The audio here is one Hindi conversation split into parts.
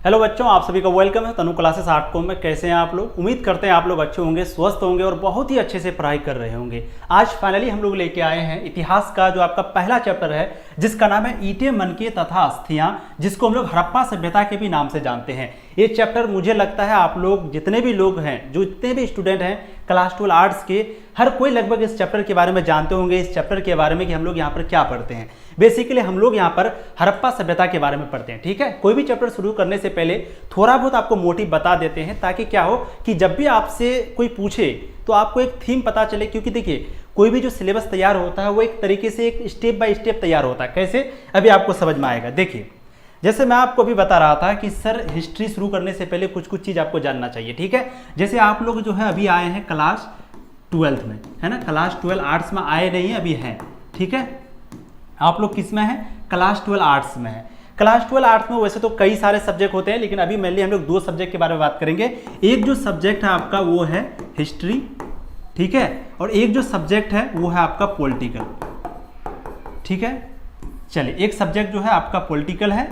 हेलो बच्चों, आप सभी का वेलकम है तनु क्लासेस .com में। कैसे हैं आप लोग? उम्मीद करते हैं आप लोग अच्छे होंगे, स्वस्थ होंगे और बहुत ही अच्छे से पढ़ाई कर रहे होंगे। आज फाइनली हम लोग लेके आए हैं इतिहास का जो आपका पहला चैप्टर है, जिसका नाम है ईंटें मनके तथा अस्थियां, जिसको हम लोग हड़प्पा सभ्यता के भी नाम से जानते हैं। ये चैप्टर मुझे लगता है आप लोग जितने भी लोग हैं, जो जितने भी स्टूडेंट हैं क्लास 12 आर्ट्स के, हर कोई लगभग इस चैप्टर के बारे में जानते होंगे। इस चैप्टर के बारे में कि हम लोग यहाँ पर क्या पढ़ते हैं। बेसिकली हम लोग यहाँ पर हड़प्पा सभ्यता के बारे में पढ़ते हैं। ठीक है, कोई भी चैप्टर शुरू करने से पहले थोड़ा बहुत आपको मोटिव बता देते हैं, ताकि क्या हो कि जब भी आपसे कोई पूछे तो आपको एक थीम पता चले। क्योंकि देखिए, कोई भी जो सिलेबस तैयार होता है वो एक तरीके से एक स्टेप बाय स्टेप तैयार होता है। कैसे, अभी आपको समझ में आएगा। देखिए, जैसे मैं आपको अभी बता रहा था कि सर हिस्ट्री शुरू करने से पहले कुछ कुछ चीज़ आपको जानना चाहिए। ठीक है, जैसे आप लोग जो है अभी आए हैं क्लास 12 में, है ना। क्लास 12 आर्ट्स में आए नहीं है, अभी हैं। ठीक है, आप लोग किस में हैं? क्लास 12 आर्ट्स में है। क्लास 12 आर्ट्स में वैसे तो कई सारे सब्जेक्ट होते हैं, लेकिन अभी मेनली हम लोग दो सब्जेक्ट के बारे में बात करेंगे। एक जो सब्जेक्ट है आपका वो है हिस्ट्री, ठीक है, और एक जो सब्जेक्ट है वो है आपका पॉलिटिकल। ठीक है, चलिए, एक सब्जेक्ट जो है आपका पॉलिटिकल है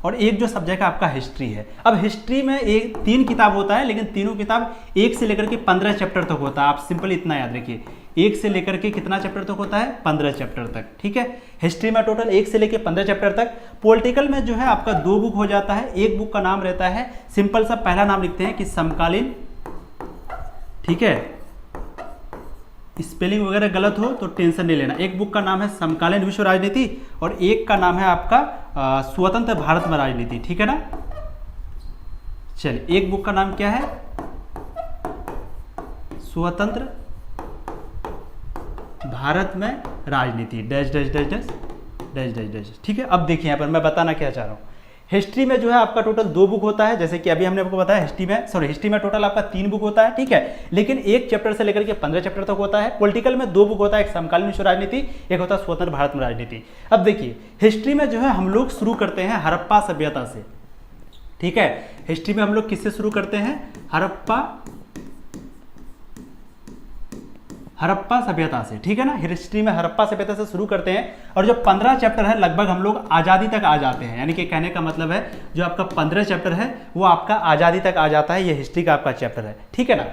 और एक जो सब्जेक्ट है आपका हिस्ट्री है। अब हिस्ट्री में एक 3 किताब होता है, लेकिन तीनों किताब 1 से लेकर के 15 चैप्टर तक होता है। आप सिंपल इतना याद रखिए, 1 से लेकर के कितना चैप्टर तक होता है? 15 चैप्टर तक। ठीक है, हिस्ट्री में टोटल 1 से लेकर 15 चैप्टर तक। पॉलिटिकल में जो है आपका 2 बुक हो जाता है। एक बुक का नाम रहता है, सिंपल सा पहला नाम लिखते हैं कि समकालीन, ठीक है, स्पेलिंग वगैरह गलत हो तो टेंशन नहीं लेना। एक बुक का नाम है समकालीन विश्व राजनीति और एक का नाम है आपका स्वतंत्र भारत में राजनीति। ठीक है ना। चलिए, एक बुक का नाम क्या है? स्वतंत्र भारत में राजनीति dash dash dash dash dash dash dash. ठीक है, अब देखिए यहाँ पर मैं बताना क्या चाह रहा हूँ। हिस्ट्री में जो है आपका टोटल 2 बुक होता है, जैसे कि अभी हमने आपको बताया। हिस्ट्री में टोटल आपका 3 बुक होता है। ठीक है, लेकिन एक चैप्टर से लेकर के 15 चैप्टर तक होता है। पॉलिटिकल में 2 बुक होता है, एक समकालीन विश्व राजनीति, एक होता है स्वतंत्र भारत में राजनीति। अब देखिए, हिस्ट्री में जो है हम लोग शुरू करते हैं हड़प्पा सभ्यता से। ठीक है, हिस्ट्री में हम लोग किससे शुरू करते हैं? हड़प्पा सभ्यता से। ठीक है ना, हिस्ट्री में हड़प्पा सभ्यता से शुरू करते हैं और जो 15 चैप्टर है लगभग हम लोग आज़ादी तक आ जाते हैं। यानी कि कहने का मतलब है जो आपका 15 चैप्टर है वो आपका आज़ादी तक आ जाता है। ये हिस्ट्री का आपका चैप्टर है। ठीक है ना।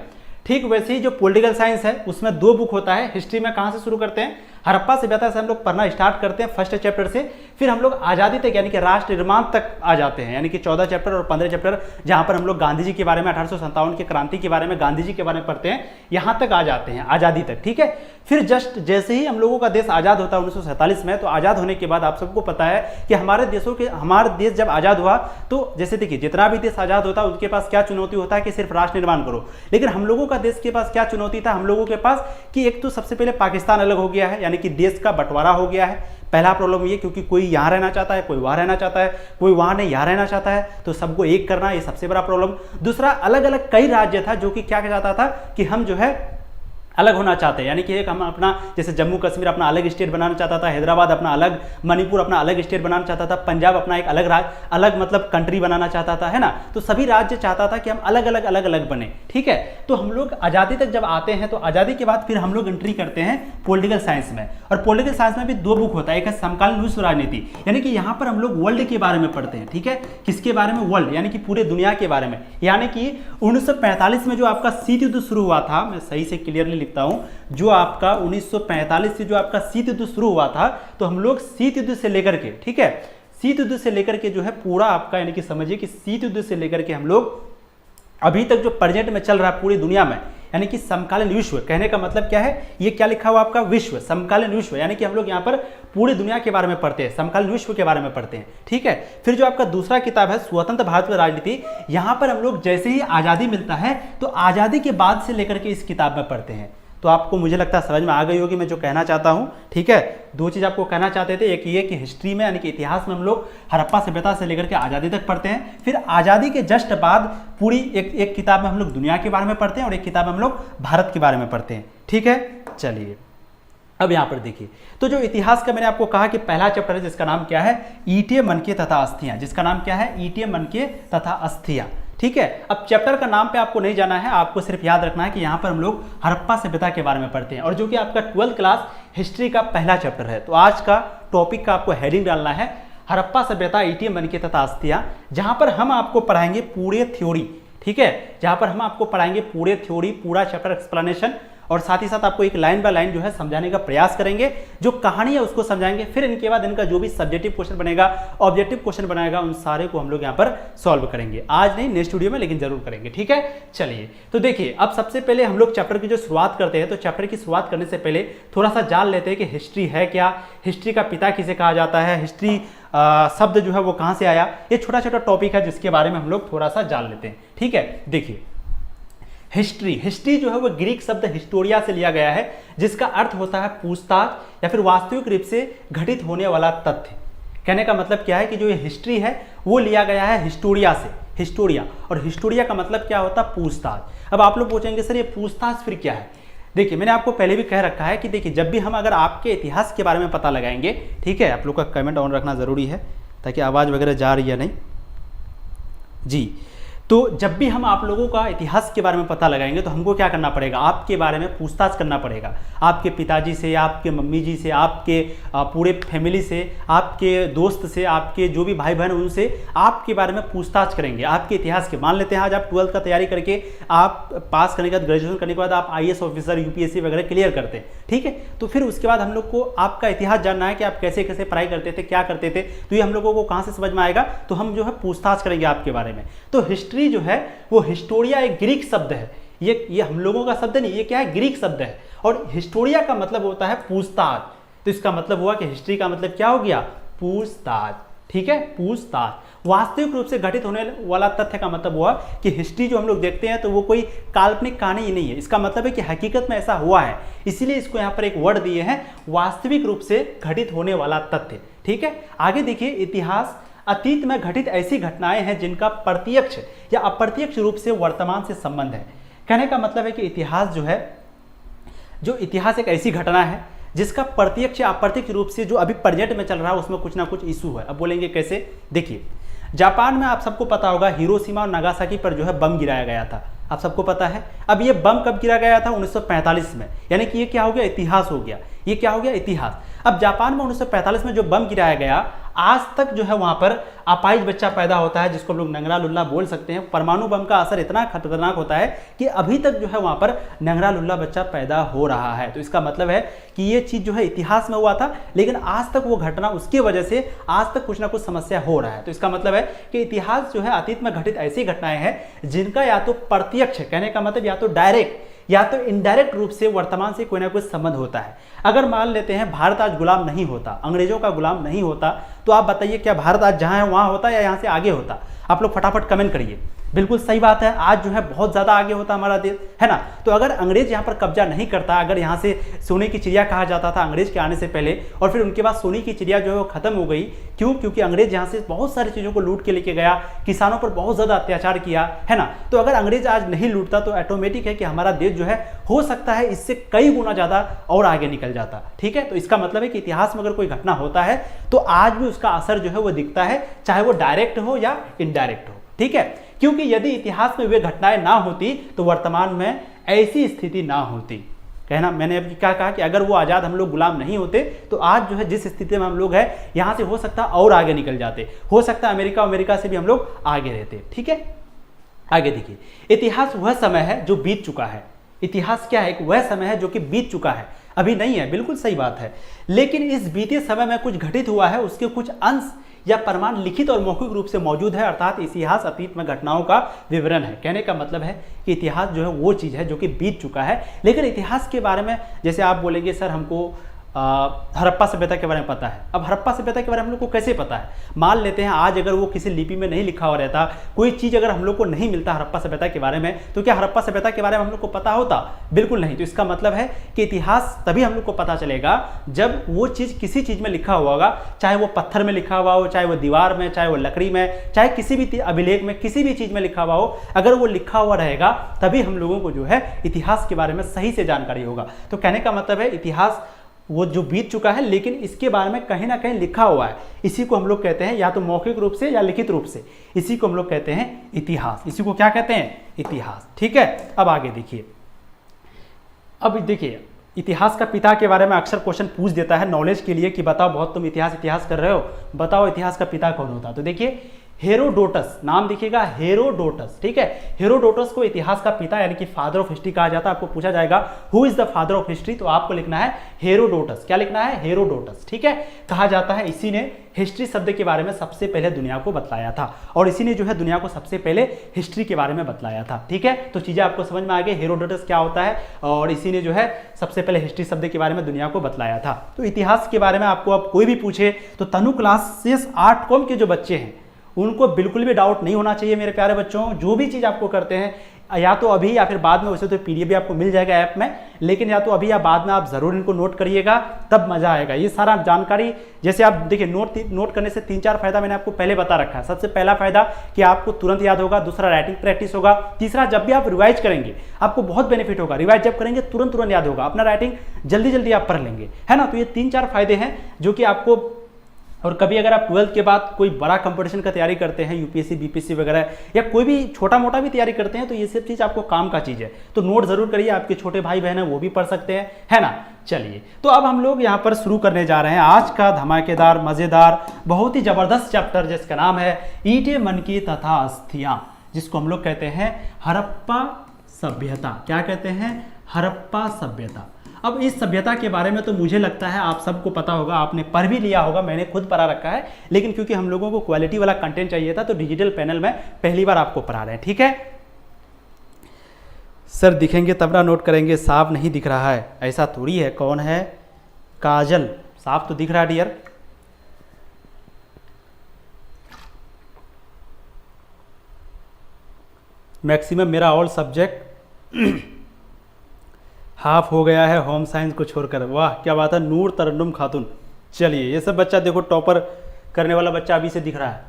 ठीक वैसे ही जो पॉलिटिकल साइंस है उसमें 2 बुक होता है। हिस्ट्री में कहाँ से शुरू करते हैं? हड़प्पा सभ्यता से हम लोग पढ़ना स्टार्ट करते हैं फर्स्ट चैप्टर से, फिर हम लोग आज़ादी तक यानी कि राष्ट्र निर्माण तक आ जाते हैं। यानी कि 14 चैप्टर और 15 चैप्टर, जहाँ पर हम लोग गांधी जी के बारे में, 1857 की क्रांति के बारे में, गांधी जी के बारे में पढ़ते हैं, यहाँ तक आ जाते हैं आज़ादी तक। ठीक है, फिर जस्ट जैसे ही हम लोगों का देश आज़ाद होता है 1947 में, तो आज़ाद होने के बाद आप सबको पता है कि हमारा देश जब आज़ाद हुआ तो जैसे देखिए, जितना भी देश आज़ाद होता है उनके पास क्या चुनौती होता है कि सिर्फ राष्ट्र निर्माण करो। लेकिन हम लोगों का देश के पास क्या चुनौती था? हम लोगों के पास कि एक तो सबसे पहले पाकिस्तान अलग हो गया है, यानी कि देश का बंटवारा हो गया है। पहला प्रॉब्लम ये, क्योंकि कोई यहाँ रहना चाहता है, कोई वहाँ रहना चाहता है, कोई वहाँ नहीं यहाँ रहना चाहता है, तो सबको एक करना, ये सबसे बड़ा प्रॉब्लम। दूसरा, अलग अलग कई राज्य था जो कि क्या चाहता था कि हम जो है अलग होना चाहते हैं। यानी कि एक हम अपना, जैसे जम्मू कश्मीर अपना अलग स्टेट बनाना चाहता था, हैदराबाद अपना अलग, मणिपुर अपना अलग स्टेट बनाना चाहता था, पंजाब अपना एक अलग मतलब कंट्री बनाना चाहता था, है ना। तो सभी राज्य चाहता था कि हम अलग अलग बने। ठीक है, तो हम लोग आज़ादी तक जब आते हैं तो आज़ादी के बाद फिर हम लोग एंट्री करते हैं पॉलिटिकल साइंस में। और पॉलिटिकल साइंस में भी 2 बुक होता है, एक है समकालीन विश्व राजनीति, यानी कि यहाँ पर हम लोग वर्ल्ड के बारे में पढ़ते हैं। ठीक है, किसके बारे में? वर्ल्ड, यानी कि पूरे दुनिया के बारे में। यानी कि 1945 में जो आपका शीत युद्ध शुरू हुआ था, मैं सही से क्लियरली लिखता हूं, जो आपका 1945 से जो आपका शीत युद्ध शुरू हुआ था, तो हम लोग शीत युद्ध से लेकर के, ठीक है, शीत युद्ध से लेकर के जो है पूरा आपका, यानी कि समझिए कि शीत युद्ध से लेकर के हम लोग अभी तक जो प्रेजेंट में चल रहा है पूरी दुनिया में, यानी कि समकालीन विश्व। कहने का मतलब क्या है? ये क्या लिखा हुआ आपका? विश्व, समकालीन विश्व, यानी कि हम लोग यहाँ पर पूरी दुनिया के बारे में पढ़ते हैं, समकालीन विश्व के बारे में पढ़ते हैं। ठीक है, फिर जो आपका दूसरा किताब है स्वतंत्र भारत में राजनीति, यहाँ पर हम लोग जैसे ही आज़ादी मिलता है तो आज़ादी के बाद से लेकर के इस किताब में पढ़ते हैं। तो आपको मुझे लगता है समझ में आ गई होगी मैं जो कहना चाहता हूँ। ठीक है, 2 चीज़ आपको कहना चाहते थे, एक ये कि हिस्ट्री में यानी कि इतिहास में हम लोग हड़प्पा सभ्यता से लेकर के आज़ादी तक पढ़ते हैं, फिर आज़ादी के जस्ट बाद पूरी एक किताब में हम लोग दुनिया के बारे में पढ़ते हैं और एक किताब में हम लोग भारत के बारे में पढ़ते हैं। ठीक है, चलिए अब यहाँ पर देखिए, तो जो इतिहास का मैंने आपको कहा कि पहला चैप्टर है जिसका नाम क्या है? ईंटें मनके तथा अस्थियां। जिसका नाम क्या है? ईंटें मनके तथा अस्थियां। ठीक है, अब चैप्टर का नाम पे आपको नहीं जाना है, आपको सिर्फ याद रखना है कि यहाँ पर हम लोग हड़प्पा सभ्यता के बारे में पढ़ते हैं, और जो कि आपका 12th क्लास हिस्ट्री का पहला चैप्टर है। तो आज का टॉपिक का आपको हेडिंग डालना है हड़प्पा सभ्यता, एटीएम बन के तथा अस्थियां, जहां पर हम आपको पढ़ाएंगे पूरे थ्योरी, ठीक है, जहां पर हम आपको पढ़ाएंगे पूरे थ्योरी, पूरा चैप्टर एक्सप्लेनेशन, और साथ ही साथ आपको एक लाइन बाय लाइन जो है समझाने का प्रयास करेंगे, जो कहानी है उसको समझाएंगे। फिर इनके बाद इनका जो भी सब्जेक्टिव क्वेश्चन बनेगा, ऑब्जेक्टिव क्वेश्चन बनाएगा, उन सारे को हम लोग यहाँ पर सॉल्व करेंगे। आज नहीं, नेक्स्ट वीडियो में लेकिन जरूर करेंगे, ठीक है। चलिए तो देखिए, अब सबसे पहले हम लोग चैप्टर की जो शुरुआत करते हैं, तो चैप्टर की शुरुआत करने से पहले थोड़ा सा जान लेते हैं कि हिस्ट्री है क्या, हिस्ट्री का पिता किसे कहा जाता है, हिस्ट्री शब्द जो है वो कहाँ से आया। ये छोटा छोटा टॉपिक है जिसके बारे में हम लोग थोड़ा सा जान लेते हैं, ठीक है। देखिए, हिस्ट्री जो है वो ग्रीक शब्द हिस्टोरिया से लिया गया है, जिसका अर्थ होता है पूछताछ या फिर वास्तविक रूप से घटित होने वाला तथ्य। कहने का मतलब क्या है कि जो ये हिस्ट्री है वो लिया गया है हिस्टोरिया से, हिस्टोरिया, और हिस्टोरिया का मतलब क्या होता है, पूछताछ। अब आप लोग पूछेंगे सर ये पूछताछ फिर क्या है। देखिए, मैंने आपको पहले भी कह रखा है कि देखिए, जब भी हम अगर आपके इतिहास के बारे में पता लगाएंगे, ठीक है, आप लोग का कमेंट ऑन रखना ज़रूरी है ताकि आवाज़ वगैरह जा रही है नहीं जी। तो जब भी हम आप लोगों का इतिहास के बारे में पता लगाएंगे तो हमको क्या करना पड़ेगा, आपके बारे में पूछताछ करना पड़ेगा, आपके पिताजी से, आपके मम्मी जी से, आपके पूरे फैमिली से, आपके दोस्त से, आपके जो भी भाई बहन उनसे आपके बारे में पूछताछ करेंगे, आपके इतिहास के। मान लेते हैं आज आप 12th का तैयारी करके आप पास करने के बाद, ग्रेजुएशन करने के बाद आप IAS ऑफिसर, UPSC वगैरह क्लियर करते हैं, ठीक है। तो फिर उसके बाद हम लोग को आपका इतिहास जानना है कि आप कैसे कैसे पढ़ाई करते थे, क्या करते थे, तो ये हम लोगों को कहाँ से समझ में आएगा, तो हम जो है पूछताछ करेंगे आपके बारे में। तो हिस्ट्री जो है वो हिस्टोरिया एक ग्रीक शब्द है, ये हम लोगों का शब्द नहीं, ये क्या है, ग्रीक शब्द है, और हिस्टोरिया का मतलब होता है पूछताछ। तो इसका मतलब हुआ कि हिस्ट्री का मतलब क्या हो गया, पूछताछ, ठीक है, पूछताछ। वास्तविक रूप से घटित होने वाला तथ्य का मतलब हुआ कि हिस्ट्री जो हम लोग देखते हैं तो वो कोई काल्पनिक कहानी ही नहीं है, इसका मतलब है कि हकीकत में ऐसा हुआ है, इसीलिए इसको यहाँ पर एक वर्ड दिए हैं, वास्तविक रूप से घटित होने वाला तथ्य, ठीक है। आगे देखिए, इतिहास अतीत में घटित ऐसी घटनाएं हैं जिनका प्रत्यक्ष या अप्रत्यक्ष रूप से वर्तमान से संबंध है। कहने का मतलब है कि इतिहास जो है, जो इतिहास एक ऐसी घटना है जिसका प्रत्यक्ष या अप्रत्यक्ष रूप से जो अभी प्रेजेंट में चल रहा है उसमें कुछ ना कुछ इशू है। अब बोलेंगे कैसे, देखिए, जापान में आप सबको पता होगा हिरोशिमा और नागासाकी पर जो है बम गिराया गया था, आप सबको पता है। अब ये बम कब गिरा गया था, 1945 में, यानी कि ये क्या हो गया, इतिहास हो गया, ये क्या हो गया, इतिहास। अब जापान में 1945 में जो बम गिराया गया, आज तक जो है वहां पर अपाहिज बच्चा पैदा होता है, जिसको हम लोग नंगरा लुल्ला बोल सकते हैं। परमाणु बम का असर इतना खतरनाक होता है कि अभी तक जो है वहां पर नंगरा लुल्ला बच्चा पैदा हो रहा है। तो इसका मतलब है कि ये चीज जो है इतिहास में हुआ था, लेकिन आज तक वो घटना, उसकी वजह से आज तक कुछ ना कुछ समस्या हो रहा है। तो इसका मतलब है कि इतिहास जो है अतीत में घटित ऐसी घटनाएं हैं जिनका या तो प्रत्यक्ष, कहने का मतलब या तो डायरेक्ट या तो इनडायरेक्ट रूप से वर्तमान से कोई ना कोई संबंध होता है। अगर मान लेते हैं भारत आज गुलाम नहीं होता, अंग्रेजों का गुलाम नहीं होता, तो आप बताइए क्या भारत आज जहां है वहां होता या यहां से आगे होता? आप लोग फटाफट कमेंट करिए। बिल्कुल सही बात है, आज जो है बहुत ज़्यादा आगे होता हमारा देश, है ना। तो अगर अंग्रेज यहाँ पर कब्जा नहीं करता, अगर यहाँ से सोने की चिड़िया कहा जाता था अंग्रेज के आने से पहले, और फिर उनके बाद सोने की चिड़िया जो है वो खत्म हो गई, क्यों? क्योंकि अंग्रेज यहाँ से बहुत सारी चीज़ों को लूट के लेके गया, किसानों पर बहुत ज़्यादा अत्याचार किया, है ना। तो अगर अंग्रेज आज नहीं लूटता तो ऑटोमेटिक है कि हमारा देश जो है हो सकता है इससे कई गुना ज़्यादा और आगे निकल जाता, ठीक है। तो इसका मतलब है कि इतिहास में अगर कोई घटना होता है तो आज भी उसका असर जो है वो दिखता है, चाहे वो डायरेक्ट हो या इनडायरेक्ट हो, ठीक है। क्योंकि यदि इतिहास में वे घटनाएं ना होती तो वर्तमान में ऐसी स्थिति ना होती। कहना मैंने अभी क्या कहा कि अगर वो आज़ाद हम लोग गुलाम नहीं होते तो आज जो है जिस स्थिति में हम लोग हैं यहाँ से हो सकता है और आगे निकल जाते, हो सकता है अमेरिका से भी हम लोग आगे रहते, ठीक है। आगे देखिए, इतिहास वह समय है जो बीत चुका है। इतिहास क्या है? वह समय है जो कि बीत चुका है, अभी नहीं है, बिल्कुल सही बात है। लेकिन इस बीते समय में कुछ घटित हुआ है, उसके कुछ अंश या प्रमाण लिखित और मौखिक रूप से मौजूद है, अर्थात इतिहास अतीत में घटनाओं का विवरण है। कहने का मतलब है कि इतिहास जो है वो चीज़ है जो कि बीत चुका है। लेकिन इतिहास के बारे में जैसे आप बोलेंगे सर हमको हड़प्पा सभ्यता के बारे में पता है। अब हड़प्पा सभ्यता के बारे में हम लोग को कैसे पता है? मान लेते हैं आज अगर वो किसी लिपि में नहीं लिखा हुआ रहता, कोई चीज़ अगर हम लोग को नहीं मिलता हड़प्पा सभ्यता के बारे में, तो क्या हड़प्पा सभ्यता के बारे में हम लोग को पता होता? बिल्कुल नहीं। तो इसका मतलब है कि इतिहास तभी हम लोग को पता चलेगा जब वो चीज़ किसी चीज़ में लिखा हुआ होगा, चाहे वो पत्थर में लिखा हुआ हो, चाहे वो दीवार में, चाहे वो लकड़ी में, चाहे किसी भी अभिलेख में, किसी भी चीज़ में लिखा हुआ हो, अगर वो लिखा हुआ रहेगा तभी हम लोगों को जो है इतिहास के बारे में सही से जानकारी होगा। तो कहने का मतलब है इतिहास वो जो बीत चुका है लेकिन इसके बारे में कहीं ना कहीं लिखा हुआ है, इसी को हम लोग कहते हैं या तो मौखिक रूप से या लिखित रूप से, इसी को हम लोग कहते हैं इतिहास। इसी को क्या कहते हैं? इतिहास, ठीक है। अब आगे देखिए, अब देखिए इतिहास का पिता के बारे में अक्सर क्वेश्चन पूछ देता है नॉलेज के लिए कि बताओ, बहुत तुम इतिहास कर रहे हो, बताओ इतिहास का पिता कौन होता। तो देखिए हेरोडोटस, नाम देखिएगा हेरोडोटस, ठीक है। हेरोडोटस को इतिहास का पिता यानी कि फादर ऑफ हिस्ट्री कहा जाता है। आपको पूछा जाएगा who is the father of history, तो आपको लिखना है हेरोडोटस। क्या लिखना है? हेरोडोटस, ठीक है। कहा जाता है इसी ने हिस्ट्री शब्द के बारे में सबसे पहले दुनिया को बतलाया था, और इसी ने जो है दुनिया को सबसे पहले हिस्ट्री के बारे में बतलाया था, ठीक है। तो चीजें आपको समझ में आ गई, हेरोडोटस क्या होता है, और इसी ने जो है सबसे पहले हिस्ट्री शब्द के बारे में दुनिया को बतलाया था। तो इतिहास के बारे में आपको अब कोई भी पूछे तो तनु क्लासेस 8 कॉम के जो बच्चे हैं उनको बिल्कुल भी डाउट नहीं होना चाहिए मेरे प्यारे बच्चों। जो भी चीज़ आपको करते हैं या तो अभी या फिर बाद में, वैसे तो पीडीएफ भी आपको मिल जाएगा ऐप में, लेकिन या तो अभी या बाद में आप जरूर इनको नोट करिएगा, तब मजा आएगा। ये सारा जानकारी जैसे आप देखिए नोट करने से 3-4 फायदा मैंने आपको पहले बता रखा है। सबसे पहला फायदा कि आपको तुरंत याद होगा, दूसरा राइटिंग प्रैक्टिस होगा, तीसरा जब भी आप रिवाइज करेंगे आपको बहुत बेनिफिट होगा। रिवाइज जब करेंगे तुरंत याद होगा, अपना राइटिंग जल्दी आप पढ़ लेंगे, है ना। तो ये 3-4 फायदे हैं जो कि आपको, और कभी अगर आप 12th के बाद कोई बड़ा कंपटीशन का तैयारी करते हैं, यूपीएससी बीपीएससी वगैरह, या कोई भी छोटा मोटा भी तैयारी करते हैं, तो ये सब चीज़ आपको काम का चीज़ है। तो नोट जरूर करिए, आपके छोटे भाई बहन हैं वो भी पढ़ सकते हैं, है ना। चलिए तो अब हम लोग यहाँ पर शुरू करने जा रहे हैं आज का धमाकेदार मज़ेदार बहुत ही ज़बरदस्त चैप्टर, जिसका नाम है ईंटें मनकी तथा अस्थियाँ, जिसको हम लोग कहते हैं हड़प्पा सभ्यता। क्या कहते हैं? हड़प्पा सभ्यता। अब इस सभ्यता के बारे में तो मुझे लगता है आप सबको पता होगा, आपने पढ़ भी लिया होगा, मैंने खुद पढ़ा रखा है, लेकिन क्योंकि हम लोगों को क्वालिटी वाला कंटेंट चाहिए था तो डिजिटल पैनल में पहली बार आपको पढ़ा रहे हैं, ठीक है। सर दिखेंगे तब ना नोट करेंगे, साफ नहीं दिख रहा है, ऐसा थोड़ी है। कौन है? काजल, साफ तो दिख रहा है डियर। मैक्सिमम मेरा ऑल सब्जेक्ट हाफ हो गया है होम साइंस को छोड़कर। वाह क्या बात है, नूर तरन्नुम खातून। चलिए ये सब बच्चा देखो, टॉपर करने वाला बच्चा अभी से दिख रहा है।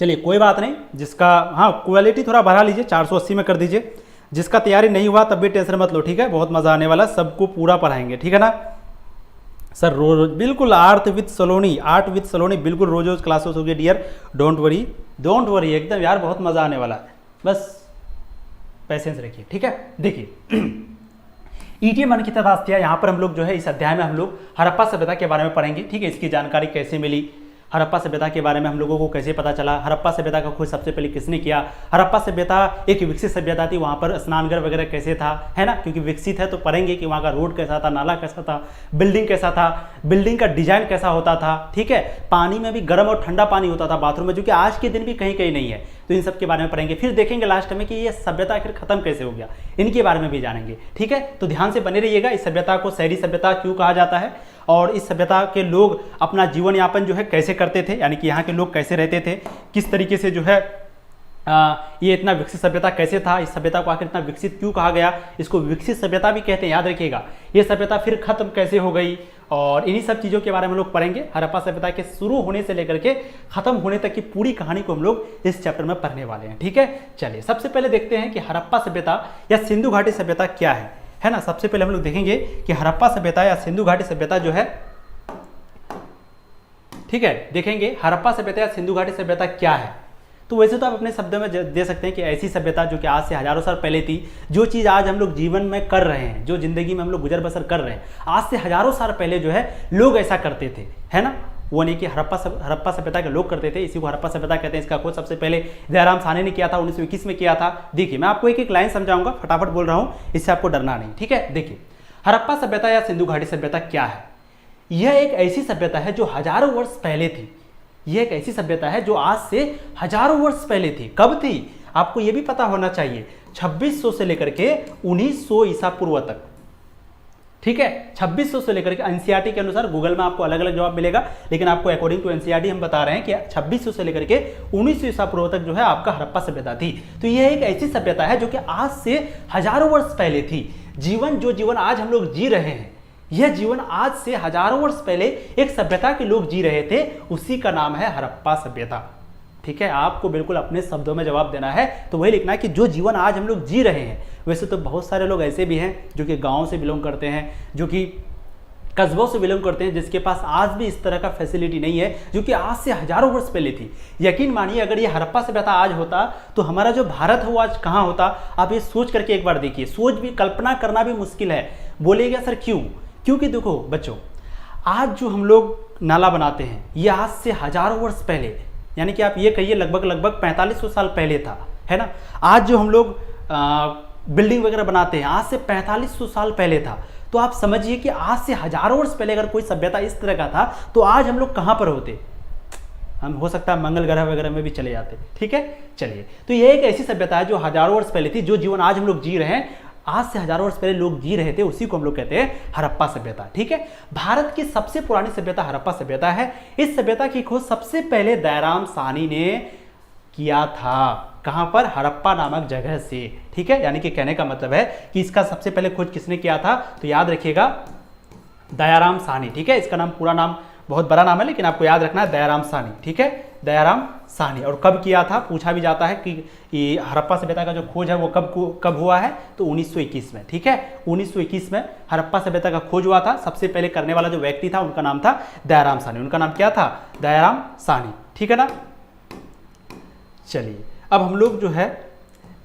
चलिए कोई बात नहीं, जिसका हाँ क्वालिटी थोड़ा बढ़ा लीजिए, 480 में कर दीजिए। जिसका तैयारी नहीं हुआ तब भी टेंशन मत लो, ठीक है, बहुत मजा आने वाला, सबको पूरा पढ़ाएंगे, ठीक है ना। सर रोज बिल्कुल आर्ट विद सलोनी बिल्कुल रोज क्लासेस होगी डियर, डोंट वरी एकदम यार, बहुत मजा आने वाला है, बस पैसेंस रखिए, ठीक है। देखिए ईंटें मनकी तथा अस्थियाँ, यहाँ पर हम लोग जो है इस अध्याय में हम लोग हड़प्पा सभ्यता के बारे में पढ़ेंगे, ठीक है। इसकी जानकारी कैसे मिली, हड़प्पा सभ्यता के बारे में हम लोगों को कैसे पता चला, हड़प्पा सभ्यता का खोज सबसे पहले किसने किया, हड़प्पा सभ्यता एक विकसित सभ्यता थी, वहाँ पर स्नानघर वगैरह कैसे था, है ना, क्योंकि विकसित है तो पढ़ेंगे कि वहाँ का रोड कैसा था, नाला कैसा था, बिल्डिंग कैसा था, बिल्डिंग का डिजाइन कैसा होता था, ठीक है। पानी में भी गर्म और ठंडा पानी होता था बाथरूम में, जो कि आज के दिन भी कहीं कहीं नहीं है। तो इन सब के बारे में पढ़ेंगे, फिर देखेंगे लास्ट में कि ये सभ्यता आखिर खत्म कैसे हो गया, इनके बारे में भी जानेंगे, ठीक है। तो ध्यान से बने रहिएगा। इस सभ्यता को शहरी सभ्यता क्यों कहा जाता है, और इस सभ्यता के लोग अपना जीवन यापन जो है कैसे करते थे, यानी कि यहाँ के लोग कैसे रहते थे, किस तरीके से जो है ये इतना विकसित सभ्यता कैसे था, इस सभ्यता को आखिर इतना विकसित क्यों कहा गया, इसको विकसित सभ्यता भी कहते हैं, याद रखिएगा। ये सभ्यता फिर खत्म कैसे हो गई, और इन्हीं सब चीज़ों के बारे में लोग पढ़ेंगे। हड़प्पा सभ्यता के शुरू होने से लेकर के खत्म होने तक की पूरी कहानी को हम लोग इस चैप्टर में पढ़ने वाले हैं, ठीक है। चलिए सबसे पहले देखते हैं कि हड़प्पा सभ्यता या सिंधु घाटी सभ्यता क्या है ना। सबसे पहले हम लोग देखेंगे कि हड़प्पा सभ्यता या सिंधु घाटी सभ्यता जो है, ठीक है, देखेंगे हड़प्पा सभ्यता या सिंधु घाटी सभ्यता क्या है। तो वैसे तो आप अपने शब्दों में दे सकते हैं कि ऐसी सभ्यता जो कि आज से हजारों साल पहले थी, जो चीज़ आज हम लोग जीवन में कर रहे हैं, जो जिंदगी में हम लोग गुजर बसर कर रहे हैं, आज से हजारों साल पहले जो है लोग ऐसा करते थे, है ना। वो नहीं कि हड़प्पा सभ्यता के लोग करते थे, इसी को हड़प्पा सभ्यता कहते हैं। इसका खोज सबसे पहले जयराम साहनी ने किया था, 1921 में किया था। देखिए मैं आपको एक एक लाइन समझाऊंगा, फटाफट बोल रहा हूँ, इससे आपको डरना नहीं, ठीक है। देखिए हड़प्पा सभ्यता या सिंधु घाटी सभ्यता क्या है। यह एक ऐसी सभ्यता है जो हजारों वर्ष पहले थी। यह एक ऐसी सभ्यता है जो आज से हजारों वर्ष पहले थी। कब थी आपको यह भी पता होना चाहिए, 2600 से लेकर के 1900 ईसा पूर्व तक, ठीक है। 2600 से लेकर के एनसीईआरटी के अनुसार, गूगल में आपको अलग अलग जवाब मिलेगा, लेकिन आपको अकॉर्डिंग टू एनसीईआरटी हम बता रहे हैं कि 2600 से लेकर के 1900 ईसा पूर्व तक जो है आपका हड़प्पा सभ्यता थी। तो यह एक ऐसी सभ्यता है जो कि आज से हजारों वर्ष पहले थी। जो जीवन आज हम लोग जी रहे हैं, यह जीवन आज से हजारों वर्ष पहले एक सभ्यता के लोग जी रहे थे, उसी का नाम है हड़प्पा सभ्यता, ठीक है। आपको बिल्कुल अपने शब्दों में जवाब देना है, तो वही लिखना है कि जो जीवन आज हम लोग जी रहे हैं। वैसे तो बहुत सारे लोग ऐसे भी हैं जो कि गांव से बिलोंग करते हैं, जो कि कस्बों से बिलोंग करते हैं जिसके पास आज भी इस तरह का फैसिलिटी नहीं है, जो कि आज से हजारों वर्ष पहले थी। यकीन मानिए अगर ये हड़प्पा सभ्यता आज होता तो हमारा जो भारत है वो आज कहाँ होता। आप ये सोच करके एक बार देखिए, सोच भी, कल्पना करना भी मुश्किल है। बोलेगा सर क्यों? क्योंकि देखो बच्चों, आज जो हम लोग नाला बनाते हैं ये आज से हजारों वर्ष पहले, यानी कि आप ये कहिए लगभग 4500 साल पहले था, है ना। आज जो हम लोग बिल्डिंग वगैरह बनाते हैं आज से 4500 साल पहले था। तो आप समझिए कि आज से हजारों वर्ष पहले अगर कोई सभ्यता इस तरह का था तो आज हम लोग कहाँ पर होते। हम हो सकता है मंगल ग्रह वगैरह में भी चले जाते। ठीक है, चलिए, तो ये एक ऐसी सभ्यता है जो हजारों वर्ष पहले थी। जो जीवन आज हम लोग जी रहे हैं आज से हजारों वर्ष पहले लोग जी रहे थे, उसी को हम लोग कहते हैं हड़प्पा सभ्यता। ठीक है, भारत की सबसे पुरानी सभ्यता हड़प्पा सभ्यता है। इस सभ्यता की खोज सबसे पहले दयाराम साहनी ने किया था। कहां पर? हड़प्पा नामक जगह से। ठीक है, यानी कि कहने का मतलब है कि इसका सबसे पहले खोज किसने किया था, तो याद रखिएगा दयाराम साहनी। ठीक है, इसका नाम, पूरा नाम बहुत बड़ा नाम है लेकिन आपको याद रखना है दयाराम साहनी। ठीक है, दयाराम साहनी। और कब किया था पूछा भी जाता है कि हड़प्पा सभ्यता का जो खोज है वो कब हुआ है, तो 1921 में। ठीक है, 1921 में हड़प्पा सभ्यता का खोज हुआ था। सबसे पहले करने वाला जो व्यक्ति था उनका नाम था दयाराम साहनी। उनका नाम क्या था? दयाराम साहनी। ठीक है ना। चलिए, अब हम लोग जो है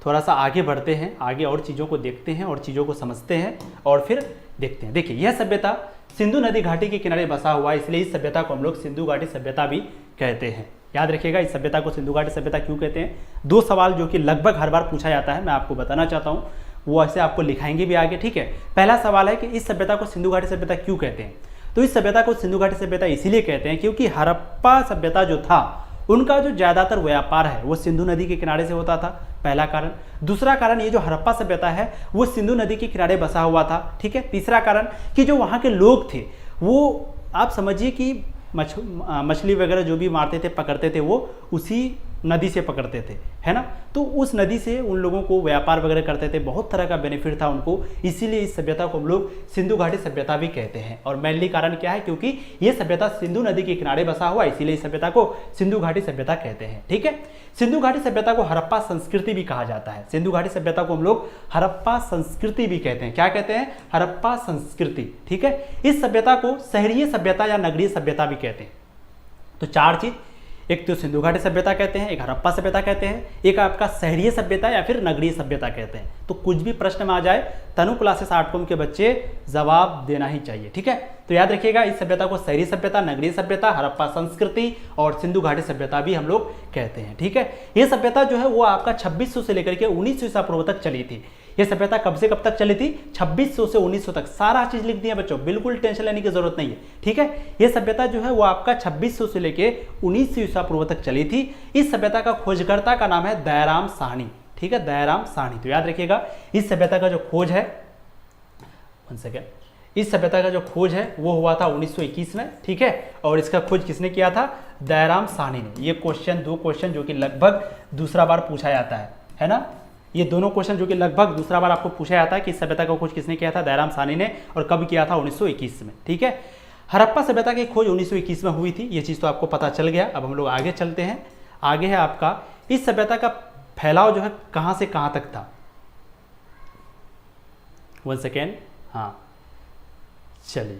थोड़ा सा आगे बढ़ते हैं, आगे और चीज़ों को देखते हैं और चीज़ों को समझते हैं और फिर देखते हैं। देखिए, यह सभ्यता सिंधु नदी घाटी के किनारे बसा हुआ है, इसलिए इस सभ्यता को हम लोग सिंधु घाटी सभ्यता भी कहते हैं। याद रखिएगा इस सभ्यता को सिंधु घाटी सभ्यता क्यों कहते हैं। दो सवाल जो कि लगभग हर बार पूछा जाता है, मैं आपको बताना चाहता हूँ, वो ऐसे आपको लिखाएंगे भी आगे। ठीक है, पहला सवाल है कि इस सभ्यता को सिंधु घाटी सभ्यता क्यों कहते हैं। तो इस सभ्यता को सिंधु घाटी सभ्यता इसीलिए कहते हैं क्योंकि हड़प्पा सभ्यता जो था उनका जो ज़्यादातर व्यापार है वो सिंधु नदी के किनारे से होता था, पहला कारण। दूसरा कारण, ये जो हड़प्पा सभ्यता है वो सिंधु नदी के किनारे बसा हुआ था। ठीक है, तीसरा कारण कि जो वहाँ के लोग थे वो आप समझिए कि मछली वगैरह जो भी मारते थे, पकड़ते थे, वो उसी नदी से पकड़ते थे, है ना। तो उस नदी से उन लोगों को व्यापार वगैरह करते थे, बहुत तरह का बेनिफिट था उनको, इसीलिए इस सभ्यता को हम लोग सिंधु घाटी सभ्यता भी कहते हैं। और मेनली कारण क्या है, क्योंकि ये सभ्यता सिंधु नदी के किनारे बसा हुआ, इसीलिए इस सभ्यता को सिंधु घाटी सभ्यता कहते हैं। ठीक है, सिंधु घाटी सभ्यता को हड़प्पा संस्कृति भी कहा जाता है। सिंधु घाटी सभ्यता को हम लोग हड़प्पा संस्कृति भी कहते हैं। क्या कहते हैं? हड़प्पा संस्कृति। ठीक है, इस सभ्यता को शहरीय सभ्यता या नगरीय सभ्यता भी कहते हैं। तो चार चीज, एक तो सिंधु घाटी सभ्यता कहते हैं, एक हड़प्पा सभ्यता कहते हैं, एक आपका शहरीय सभ्यता या फिर नगरीय सभ्यता कहते हैं। तो कुछ भी प्रश्न में आ जाए तनु क्लासेस 8 के बच्चे जवाब देना ही चाहिए। ठीक है, तो याद रखिएगा इस सभ्यता को शहरी सभ्यता, नगरीय सभ्यता, हड़प्पा संस्कृति और सिंधु घाटी सभ्यता भी हम लोग कहते हैं। ठीक है, ये सभ्यता जो है वो आपका 2600 से लेकर के 1900 ईसा पूर्व तक चली थी। ये सभ्यता कब से कब तक चली थी? 2600 से 1900 तक। सारा चीज लिख दिया बच्चों, बिल्कुल टेंशन लेने की जरूरत नहीं है। ठीक है, ये सभ्यता जो है वो आपका 2600 से लेके 1900 ईसा पूर्व तक चली थी। इस सभ्यता का खोजकर्ता का नाम है दयाराम साहनी। ठीक है, दयाराम साहनी। तो याद रखिएगा इस सभ्यता का जो खोज है, इस सभ्यता का जो खोज है वो हुआ था 1921 में। ठीक है, और इसका खोज किसने किया था? दयाराम साहनी ने। ये क्वेश्चन, दो क्वेश्चन जो कि लगभग दूसरा बार पूछा जाता है ना। ये दोनों क्वेश्चन जो कि लगभग दूसरा बार आपको पूछा जाता है कि इस सभ्यता का खोज किसने किया था? दयाराम साहनी ने। और कब किया था? 1921 में। ठीक है, हड़प्पा सभ्यता की खोज 1921 में हुई थी, ये चीज़ तो आपको पता चल गया। अब हम लोग आगे चलते हैं। आगे है आपका इस सभ्यता का फैलाव जो है कहाँ से कहाँ तक था। 1 सेकेंड, हाँ, चलिए,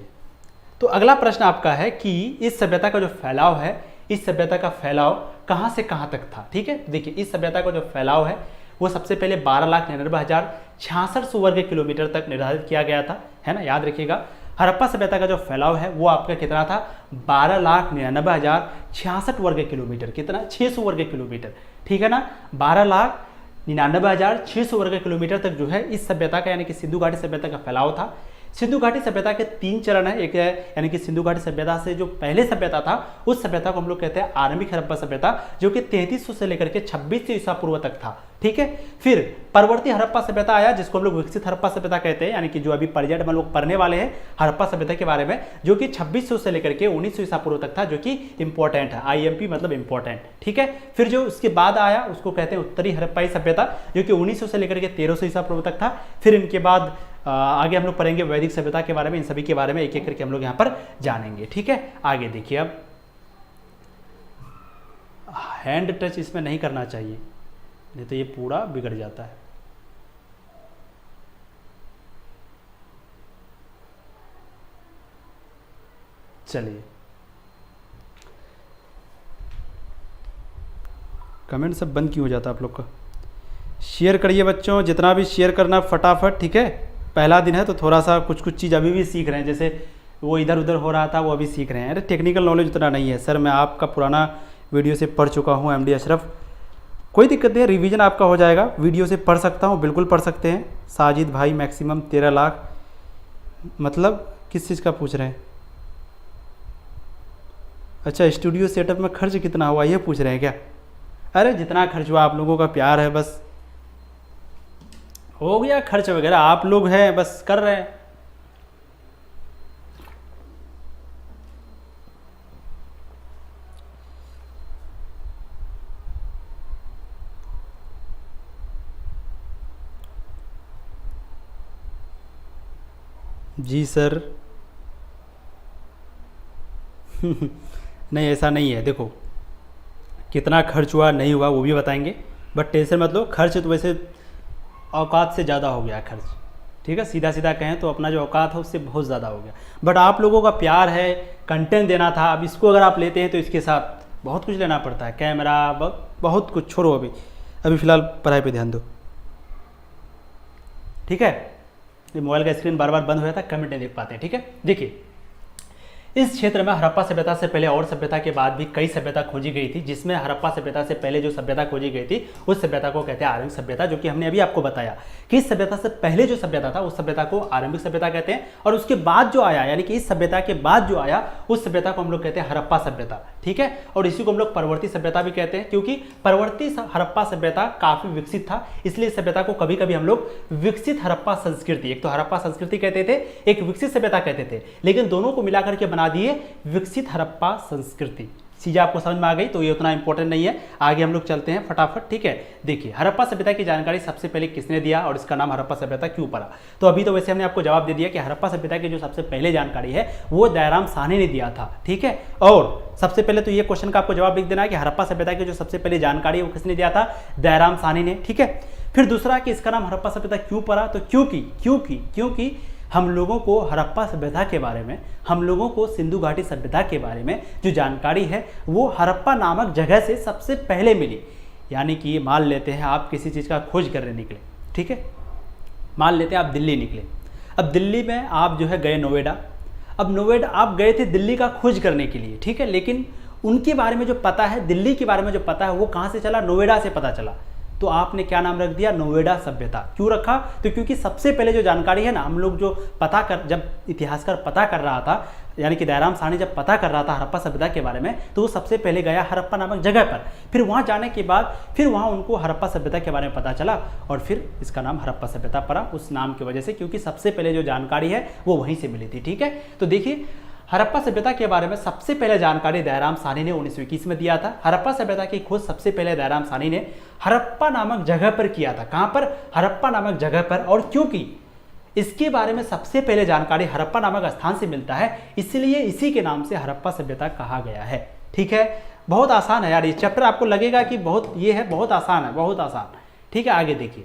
तो अगला प्रश्न आपका है कि इस सभ्यता का जो फैलाव है, इस सभ्यता का फैलाव कहाँ से कहाँ तक था। ठीक है, देखिए इस सभ्यता का जो फैलाव है वो सबसे पहले 12,99,66 वर्ग किलोमीटर तक निर्धारित किया गया था, है ना। याद रखिएगा हड़प्पा सभ्यता का जो फैलाव है वो आपका कितना था? 12,99,66 वर्ग किलोमीटर। कितना? 600 वर्ग किलोमीटर। ठीक है ना, 12,99,66 वर्ग किलोमीटर तक जो है इस सभ्यता का यानी कि सिंधु घाटी सभ्यता का फैलाव था। सिंधु घाटी सभ्यता के 3 चरण है। एक है यानी कि सिंधु घाटी सभ्यता से जो पहले सभ्यता था उस सभ्यता को हम लोग कहते हैं आरंभिक हड़प्पा सभ्यता, जो कि 3300 से लेकर के 2600 ईसा पूर्व तक था। ठीक है, फिर परवर्ती हड़प्पा सभ्यता आया जिसको हम लोग विकसित हड़प्पा सभ्यता कहते हैं, यानी कि जो अभी प्रेजेंट में लोग पढ़ने वाले हैं हड़प्पा सभ्यता के बारे में, जो कि 2600 से लेकर के 1900 ईसा पूर्व तक था, जो कि इंपॉर्टेंट है। IMP मतलब इंपॉर्टेंट। ठीक है, फिर जो उसके बाद आया उसको कहते हैं उत्तरी हड़प्पाई सभ्यता, जो कि 1900 से लेकर के 1300 ईसा पूर्व तक था। फिर इनके बाद आगे हम लोग पढ़ेंगे वैदिक सभ्यता के बारे में। इन सभी के बारे में एक एक करके हम लोग यहाँ पर जानेंगे। ठीक है, आगे देखिए। अब हैंड टच इसमें नहीं करना चाहिए, नहीं तो ये पूरा बिगड़ जाता है। चलिए, कमेंट सब बंद क्यों हो जाता है आप लोग का? शेयर करिए बच्चों, जितना भी शेयर करना फटाफट, ठीक है। पहला दिन है तो थोड़ा सा कुछ चीज़ अभी भी सीख रहे हैं, जैसे वो इधर उधर हो रहा था वो अभी सीख रहे हैं। अरे टेक्निकल नॉलेज उतना नहीं है सर, मैं आपका पुराना वीडियो से पढ़ चुका हूँ एमडी अशरफ, कोई दिक्कत नहीं है, रिवीजन आपका हो जाएगा। वीडियो से पढ़ सकता हूँ, बिल्कुल पढ़ सकते हैं। साजिद भाई मैक्सिमम 13 लाख, मतलब किस चीज़ का पूछ रहे हैं? अच्छा, स्टूडियो सेटअप में खर्च कितना हुआ ये पूछ रहे हैं क्या? अरे जितना खर्च हुआ, आप लोगों का प्यार है, बस हो गया खर्च वगैरह, आप लोग हैं बस कर रहे हैं। जी सर नहीं ऐसा नहीं है, देखो कितना खर्च हुआ नहीं हुआ वो भी बताएंगे, बट टेंशन मत लो। खर्च तो वैसे औकात से ज़्यादा हो गया खर्च, ठीक है, सीधा सीधा कहें तो अपना जो औकात है उससे बहुत ज़्यादा हो गया। बट आप लोगों का प्यार है, कंटेंट देना था, अब इसको अगर आप लेते हैं तो इसके साथ बहुत कुछ लेना पड़ता है, कैमरा बहुत कुछ। छोड़ो अभी, अभी फ़िलहाल पढ़ाई पे ध्यान दो, ठीक है। ये मोबाइल का स्क्रीन बार बार बंद हो जाता है, कमेंट नहीं देख पाते हैं, ठीक है। देखिए, इस क्षेत्र में हड़प्पा सभ्यता से पहले और सभ्यता के बाद भी कई सभ्यता खोजी गई थी, जिसमें हड़प्पा सभ्यता से पहले जो सभ्यता खोजी गई थी उस सभ्यता को कहते हैं आरंभिक सभ्यता, जो कि हमने अभी आपको बताया कि इस सभ्यता से पहले जो सभ्यता था उस सभ्यता को आरंभिक सभ्यता कहते हैं, और उसके बाद जो आया, यानी कि इस सभ्यता के बाद जो आया उस सभ्यता को हम लोग कहते हैं हड़प्पा सभ्यता, ठीक है। और इसी को हम लोग परवर्ती सभ्यता भी कहते हैं, क्योंकि परवर्ती हड़प्पा सभ्यता काफी विकसित था, इसलिए इस सभ्यता को कभी कभी हम लोग विकसित हड़प्पा संस्कृति, एक तो हड़प्पा संस्कृति कहते थे, एक विकसित सभ्यता कहते थे, लेकिन दोनों को मिलाकर के बना दिए विकसित हड़प्पा संस्कृति। चीजें आपको समझ में आ गई तो ये उतना इंपॉर्टेंट नहीं है, आगे हम लोग चलते हैं फटाफट, ठीक है। देखिए, हड़प्पा सभ्यता की जानकारी सबसे पहले किसने दिया और इसका नाम हड़प्पा सभ्यता क्यों पड़ा? तो अभी तो वैसे हमने आपको जवाब दे दिया कि हड़प्पा सभ्यता की जो सबसे पहले जानकारी है वो दयाराम साहनी ने दिया था, ठीक है। और सबसे पहले तो ये क्वेश्चन का आपको जवाब लिख देना है कि हड़प्पा सभ्यता की जो सबसे पहले जानकारी है वो किसने दिया था? दयाराम साहनी ने, ठीक है। फिर दूसरा कि इसका नाम हड़प्पा सभ्यता क्यों पड़ा? तो क्योंकि हम लोगों को हड़प्पा सभ्यता के बारे में, हम लोगों को सिंधु घाटी सभ्यता के बारे में जो जानकारी है वो हड़प्पा नामक जगह से सबसे पहले मिली। यानी कि मान लेते हैं आप किसी चीज़ का खोज करने निकले, ठीक है, मान लेते हैं आप दिल्ली निकले, अब दिल्ली में आप जो है गए नोएडा, अब नोएडा आप गए थे दिल्ली का खोज करने के लिए, ठीक है, लेकिन उनके बारे में जो पता है, दिल्ली के बारे में जो पता है वो कहाँ से चला? नोएडा से पता चला। तो आपने क्या नाम रख दिया? नोएडा सभ्यता। क्यों रखा? तो क्योंकि सबसे पहले जो जानकारी है ना, हम लोग जो जब इतिहासकार पता कर रहा था, यानी कि दयाराम साहनी जब पता कर रहा था हड़प्पा सभ्यता के बारे में, तो वो सबसे पहले गया हड़प्पा नामक जगह पर। फिर वहाँ जाने के बाद फिर वहाँ उनको हड़प्पा सभ्यता के बारे में पता चला और फिर इसका नाम हड़प्पा सभ्यता पड़ा उस नाम की वजह से, क्योंकि सबसे पहले जो जानकारी है वो वहीं से मिली थी, ठीक है। तो देखिए, हड़प्पा सभ्यता के बारे में सबसे पहले जानकारी दयाराम साहनी ने 1921 में दिया था। हड़प्पा सभ्यता की खोज सबसे पहले दयाराम साहनी ने हड़प्पा नामक जगह पर किया था। कहां पर? हड़प्पा नामक जगह पर। और क्योंकि इसके बारे में सबसे पहले जानकारी हड़प्पा नामक स्थान से मिलता है, इसलिए इसी के नाम से हड़प्पा सभ्यता कहा गया है, ठीक है। बहुत आसान है यार ये चैप्टर, आपको लगेगा कि बहुत ये है, बहुत आसान है, बहुत आसान, ठीक है। आगे देखिए,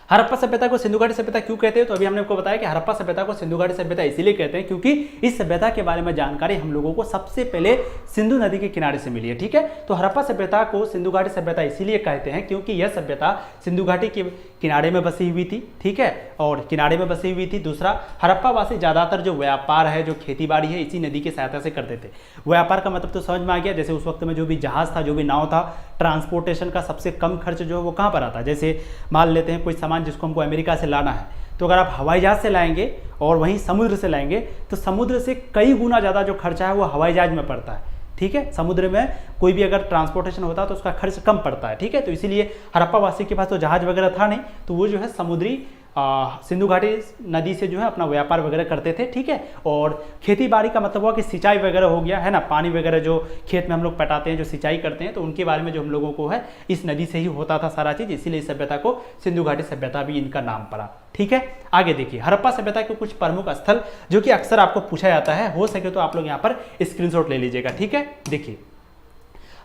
हड़प्पा सभ्यता को सिंधु घाटी सभ्यता क्यों कहते हैं? तो अभी हमने आपको बताया कि हड़प्पा सभ्यता को सिंधु घाटी सभ्यता इसीलिए कहते हैं क्योंकि इस सभ्यता के बारे में जानकारी हम लोगों को सबसे पहले सिंधु नदी के किनारे से मिली है, ठीक है। तो हड़प्पा सभ्यता को सिंधु घाटी सभ्यता इसीलिए कहते हैं क्योंकि यह सभ्यता सिंधु घाटी के किनारे में बसी हुई थी, ठीक है, और किनारे में बसी हुई थी। दूसरा, हड़प्पा वासी ज्यादातर जो व्यापार है, जो खेती बाड़ी है, इसी नदी की सहायता से करते थे। व्यापार का मतलब तो समझ में आ गया, जैसे उस वक्त में जो भी जहाज था, जो भी नाव था, ट्रांसपोर्टेशन का सबसे कम खर्च जो है वो कहाँ पर आता है? जैसे मान लेते हैं कोई सामान जिसको हमको अमेरिका से लाना है, तो अगर आप हवाई जहाज से लाएंगे और वहीं समुद्र से लाएंगे तो समुद्र से कई गुना ज़्यादा जो खर्चा है वो हवाई जहाज में पड़ता है, ठीक है। समुद्र में कोई भी अगर ट्रांसपोर्टेशन होता है तो उसका खर्च कम पड़ता है, ठीक है। तो इसीलिए हड़प्पा वासी के पास तो जहाज वगैरह था नहीं, तो वो जो है समुद्री सिंधु घाटी नदी से जो है अपना व्यापार वगैरह करते थे, ठीक है। और खेती बाड़ी का मतलब हुआ कि सिंचाई वगैरह हो गया है ना, पानी वगैरह जो खेत में हम लोग पटाते हैं, जो सिंचाई करते हैं, तो उनके बारे में जो हम लोगों को है इस नदी से ही होता था सारा चीज़, इसीलिए इस सभ्यता को सिंधु घाटी सभ्यता भी इनका नाम पड़ा, ठीक है। आगे देखिए, हड़प्पा सभ्यता के कुछ प्रमुख स्थल जो कि अक्सर आपको पूछा जाता है, हो सके तो आप लोग यहाँ पर स्क्रीनशॉट ले लीजिएगा, ठीक है। देखिए,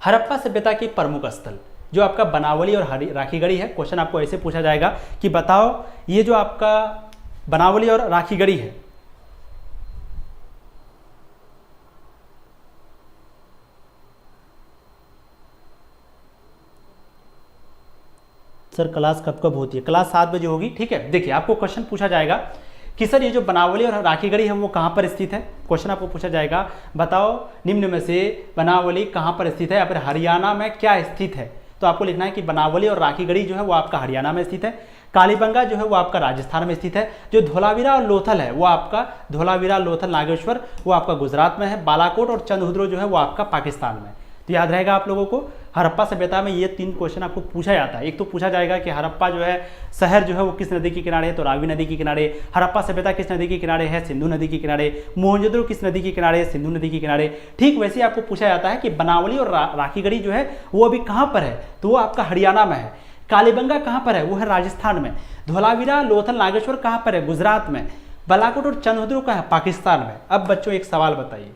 हड़प्पा सभ्यता के प्रमुख स्थल जो आपका बनावली और राखीगढ़ी है। क्वेश्चन आपको ऐसे पूछा जाएगा कि बताओ ये जो आपका बनावली और राखीगढ़ी है, सर क्लास कब कब होती है? क्लास 7 बजे होगी, ठीक है। देखिए आपको क्वेश्चन पूछा जाएगा कि सर ये जो बनावली और राखीगढ़ी है वो कहाँ पर स्थित है। क्वेश्चन आपको पूछा जाएगा, बताओ निम्न में से बनावली कहाँ पर स्थित है या फिर हरियाणा में क्या स्थित है। तो आपको लिखना है कि बनावली और राखीगढ़ी जो है वो आपका हरियाणा में स्थित है, कालीबंगा जो है वो आपका राजस्थान में स्थित है, जो धोलावीरा और लोथल है वो आपका धोलावीरा, लोथल, नागेश्वर वो आपका गुजरात में है, बालाकोट और चंद्रहुद्रो जो है वो आपका पाकिस्तान में। तो याद रहेगा आप लोगों को, हड़प्पा सभ्यता में ये 3 क्वेश्चन आपको पूछा जाता है। एक तो पूछा जाएगा कि हड़प्पा जो है शहर जो है वो किस नदी के किनारे है, तो रावी नदी के किनारे। हड़प्पा सभ्यता किस नदी के किनारे है, सिंधु नदी के किनारे। मोहनजोदड़ो किस नदी के किनारे है, सिंधु नदी के किनारे। ठीक वैसे आपको पूछा जाता है कि बनावली और राखीगढ़ी जो है वो अभी कहाँ पर है, तो वो आपका हरियाणा में है। कालीबंगा कहाँ पर है, वो है राजस्थान में। धोलावीरा, लोथल, नागेश्वर कहाँ पर है, गुजरात में। बालाकोट और चंद्रहुद्रो कहाँ है, पाकिस्तान में। अब बच्चों एक सवाल बताइए,